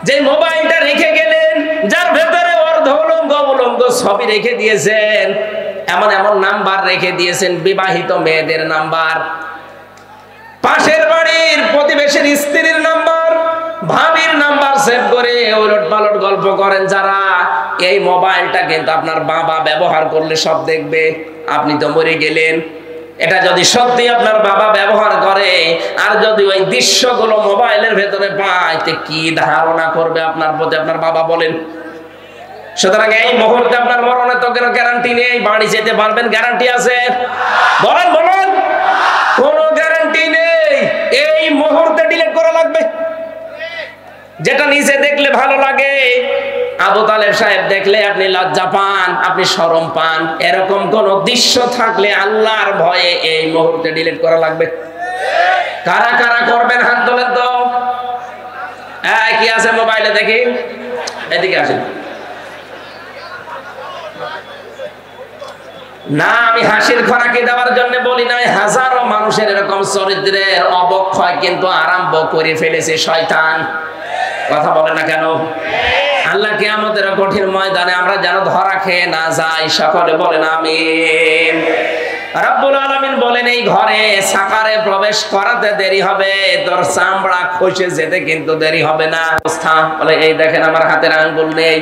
যে মোবাইলটা রেখে গেলেন, যার ভেতরে অর্ধ উলঙ্গ উলঙ্গ ছবি রেখে দিয়েছেন, এমন এমন নাম্বার রেখে দিয়েছেন, বিবাহিত মেয়েদের নাম্বার, পাশের বাড়ির প্রতিবেশীর স্ত্রীর নাম্বার, ভাবির নাম্বার সেভ করে ওলট পালট গল্প করেন যারা, এই মোবাইলটা কিন্তু আপনার বাবা ব্যবহার করলে সব দেখবে। আপনি তো মরে গেলেন, এটা যদি সত্যি আপনার বাবা ব্যবহার করে আর যদি ওই দৃশ্যগুলো মোবাইলের ভেতরে পায়, তে কি ধারণা করবে আপনার প্রতি আপনার বাবা বলেন? সুতরাং এই মুহূর্তে আপনার মরণের তো কোনো গ্যারান্টি নেই, বাড়ি যেতে পারবেন গ্যারান্টি আছে? বলেন বলেন, কোনো গ্যারান্টি নেই। এই মুহূর্তে ডিলিট করা লাগবে। যেটা নিজে দেখলে ভালো লাগে, আবু তালেব সাহেব দেখলে আপনি লজ্জা পান, আপনি শরম পান, এরকম কোন দৃশ্য থাকলে আল্লাহর ভয়ে এই মুহূর্তে ডিলিট করা লাগবে। কারা কারা করবেন হাত তোলেন তো। কি আছে মোবাইলে দেখি, এদিকে আসেন। না, আমি হাসির খোরাকি দেওয়ার জন্য বলি নাই, হাজারো মানুষের এরকম চরিত্রের অবক্ষয় কিন্তু আরম্ভ করে ফেলেছে শয়তান। কথা বলে না কেন? আল্লাহ কিয়ামতের কঠিন ময়দানে আমরা যেন ধরা খেয়ে না যাই, সকলে বলেন আমিন। রব্বুল আলামিন বলেন, এই ঘরে সাকারে প্রবেশ করাতে দেরি হবে, তোর চামড়া খসে যেতে কিন্তু দেরি হবে না। অবস্থা বলে, এই দেখেন আমার হাতের আঙ্গুল নেই,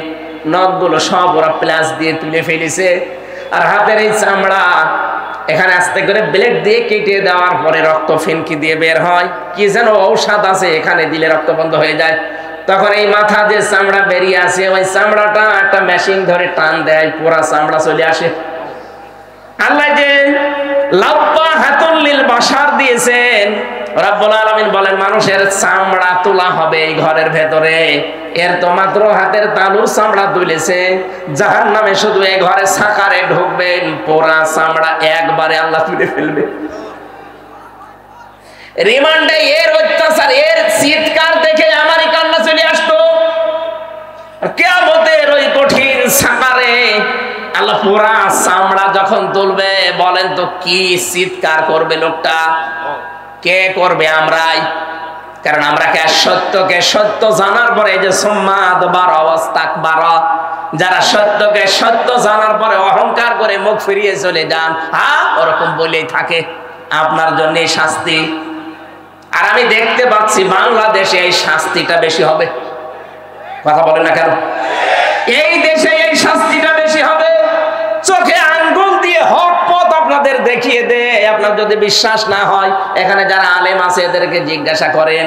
নখগুলো সব ওরা প্লাস দিয়ে তুলে ফেলেছে, আর হাতের এই চামড়া এখানে আস্তে করে ব্লেড দিয়ে কেটে দেওয়ার পরে রক্ত ফিনকি দিয়ে বের হয়, কি যেন ঔষধ আছে, এখানে দিলে রক্ত বন্ধ হয়ে যায়। তখন এই মাথা যে চামড়া বেরিয়ে আসে, ওই চামড়াটা একটা মেশিন ধরে টান দেয়, পুরা চামড়া চলে আসে। আল্লাহ যে লাব্বা হাতুল লিল বাশার দিয়েছেন, রব্বুল আলামিন বলেন মানুষের চামড়া তোলা হবে এই ঘরের ভেতরে, এর তো মাত্র হাতের তালুর চামড়া তুলেছে। জাহান্নামে শুধু এই ঘরে সাকারে ঢুকবেন, পুরা চামড়া একবারে আল্লাহ তুলে ফেলবে। রিমান্ডে এর অত্যাচার, এর চিৎকার দেখে আমারই কান্না চলে আসতো। কিয়ামতের ওই কঠিন সাকারে আল্লাহ পুরা চামড়া যখন তুলবে, বলেন তো কি চিৎকার করবে লোকটা? কে করবে? আমরাই। কারণ আমরা কে সত্যকে সত্য জানার পরে, এই যে সুম্মাদ বারা ওয়াস্তাকবারা, যারা সত্যকে সত্য জানার পরে অহংকার করে মুখ ফিরিয়ে চলে যান, ওরকম বলেই থাকে, আপনার জন্য এই শাস্তি। আর আমি দেখতে পাচ্ছি বাংলাদেশে এই শাস্তিটা বেশি হবে। কথা বলেন না কেন? এই দেশে এই শাস্তিটা বেশি হবে। চোখে আঙ্গুল দিয়ে হক পথ আপনাদের আপনাদের দেখিয়ে দে। আপনার যদি বিশ্বাস না হয়, এখানে যারা আলেম আছে এদেরকে জিজ্ঞাসা করেন।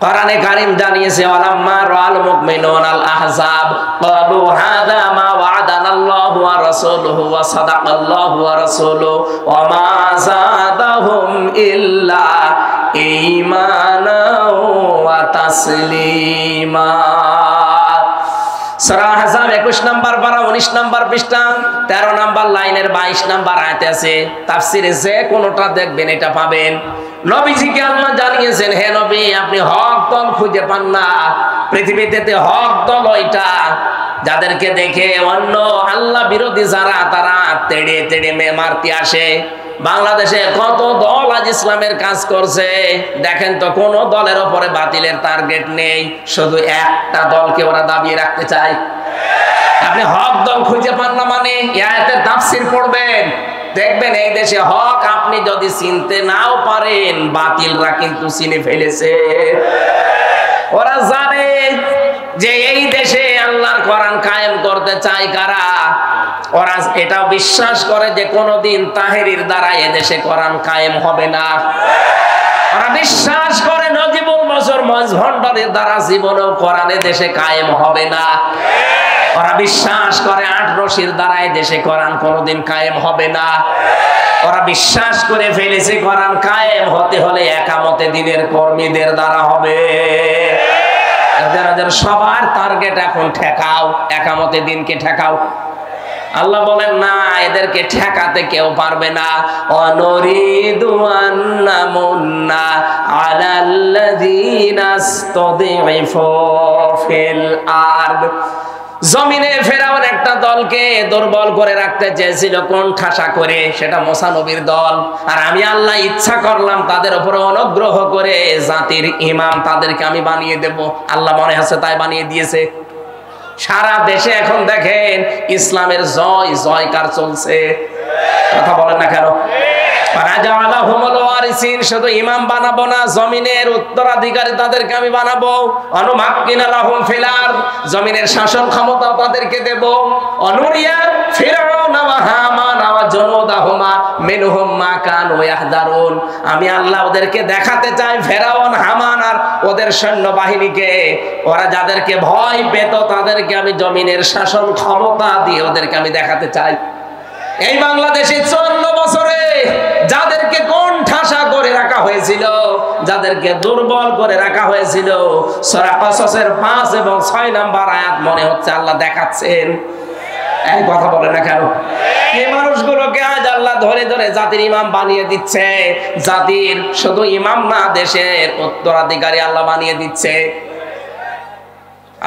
কোরআনে কারীম জানিয়েছে, ওয়ালাম্মা রাআল মুমিনুনাল আহজাব ক্বালু হাযা মা ওয়া'আদানাল্লাহু ওয়া রাসূলুহু ওয়া সাদাকাল্লাহু ওয়া রাসূলুহু ওয়া মা যাদাহুম ইল্লা ঈমানাও ওয়া তাসলিমা। সূরা আহজাব 21 নম্বর পারা 19 নম্বর পৃষ্ঠা 13 নম্বর লাইনের 22 নম্বর আয়াতে আছে। তাফসীরে যে কোনটা দেখবেন এটা পাবেন। নবীজিকে আল্লাহ জানিয়েছেন, হে নবী আপনি হক দল খুঁজে পান না। পৃথিবীতে হক দল ওইটা যাদেরকে দেখে অন্য আল্লাহ বিরোধী যারা তারা তেড়ে তেড়ে মারতে আসে। বাংলাদেশে কত দল আজ ইসলামের কাজ করছে, দেখেন তো কোন দলের উপরে বাতিলের টার্গেট নেই, শুধু একটা দলকে ওরা দাবিয়ে রাখতে চায়। আপনি হক দল খুঁজে পান না মানে আয়াতের তাফসীর পড়বেন, দেখবেন এই দেশে হক আপনি যদি চিনতে নাও পারেন, বাতিলরা কিন্তু চিনে ফেলেছে। ওরা জানে যে এই দেশে আল্লাহর কোরআন কায়েম করতে চায় কারা। ওরা এটা বিশ্বাস করে যে কোনদিন তাহেরির দ্বারা এদেশে কোরআন কায়েম হবে না। ওরা বিশ্বাস করে নজিবুল বছর মজভণ্ডলের দ্বারা জীবনেও কোরআন দেশে কায়েম হবে না। ওরা বিশ্বাস করে আটরশির দ্বারা দেশে কোরআন কোনদিন কায়েম হবে না। ওরা বিশ্বাস করে ফেলেছে কোরআন কায়েম হতে হলে একামতে দিনের কর্মীদের দ্বারা হবে। এদের সবার টার্গেট এখন ঠেকাও, একামতে দিনকে ঠেকাও। আল্লাহ বলেন না, এদেরকে ঠেকাতে কেউ পারবে না। অনরিদু আন্নামুন্না আলাল্লাযীনা ইসতাদঈফু ফিল আরদ। জমিনে ফেরাউন একটা দলকে দুর্বল করে রাখতে চেয়েছিল কোন ঠাসা করে, সেটা মুসা নবীর দল। আর আমি আল্লাহ ইচ্ছা করলাম তাদের উপরে অনুগ্রহ করে জাতির ইমাম তাদেরকে আমি বানিয়ে দেব। আল্লাহ মনে আছে তাই বানিয়ে দিয়েছে। সারা দেশে এখন দেখেন ইসলামের জয় জয়কার চলছে, কথা বলেন না কেন? শুধু ইমাম বানাবো না, জমিনের উত্তরাধিকারী তাদেরকে আমি বানাবো। অনুমাক্কিনা লাহুম ফিল আরদ, জমিনের শাসন ক্ষমতা তাদেরকে দেব। অনুরিয়া ফিরআউনা ওয়া হামান ওয়া জুনুদাহুমা মিনহুম মা কানু ইয়াহদারুন, আমি আল্লাহ ওদেরকে দেখাতে চাই ফেরাউন হামান আর ওদের সৈন্যবাহিনীকে, ওরা যাদেরকে ভয় পেত তাদেরকে আমি জমিনের শাসন ক্ষমতা দিয়ে ওদেরকে আমি দেখাতে চাই। এই বাংলাদেশে 54 বছরে যাদেরকে কোন ঠাসা করে রাখা হয়েছিল, যাদেরকে দুর্বল করে রাখা হয়েছিল, সূরা কসসের 5 এবং 6 নাম্বার আয়াত মনে হচ্ছে আল্লাহ দেখাচ্ছেন। এই কথা বলে না কেন? এই মানুষগুলোকে আজ আল্লাহ ধরে ধরে জাতির ইমাম বানিয়ে দিচ্ছে। জাতির শুধু ইমাম না, দেশের উত্তরাধিকারী আল্লাহ বানিয়ে দিচ্ছে।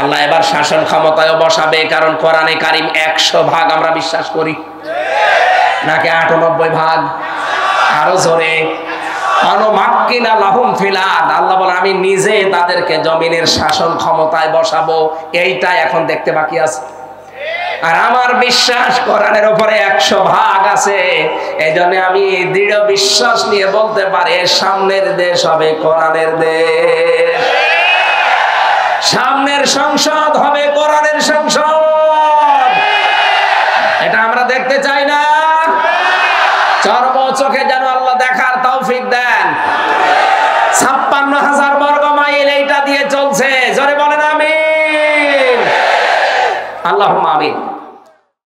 আল্লাহ এবার শাসন ক্ষমতায় বসাবে, কারণ কোরআনে কারীম 100 ভাগ আমরা বিশ্বাস করি, নাকি 98 ভাগ? আরো জোরে, অনুমাক্কিনা লাহুম ফিল আরদ, আল্লাহ বলে আমি নিজে তাদেরকে জমিনের শাসন ক্ষমতায় বসাবো। এইটা এখন দেখতে বাকি আছে। আর আমার বিশ্বাস কোরআনের উপরে 100 ভাগ আছে। এইজন্য আমি দৃঢ় বিশ্বাস নিয়ে বলতে পারি সামনের দেশ হবে কোরআনের দেশ, সামনের সংসদ হবে কোরআনের সংসদ। এটা আমরা দেখতে চাই না? চর্ম চোখে যেন আল্লাহ দেখার তৌফিক দেন। 56,000 বর্গ মাইল এইটা দিয়ে চলছে, জোরে বলেন আমিন। আল্লাহুম্মা আমিন।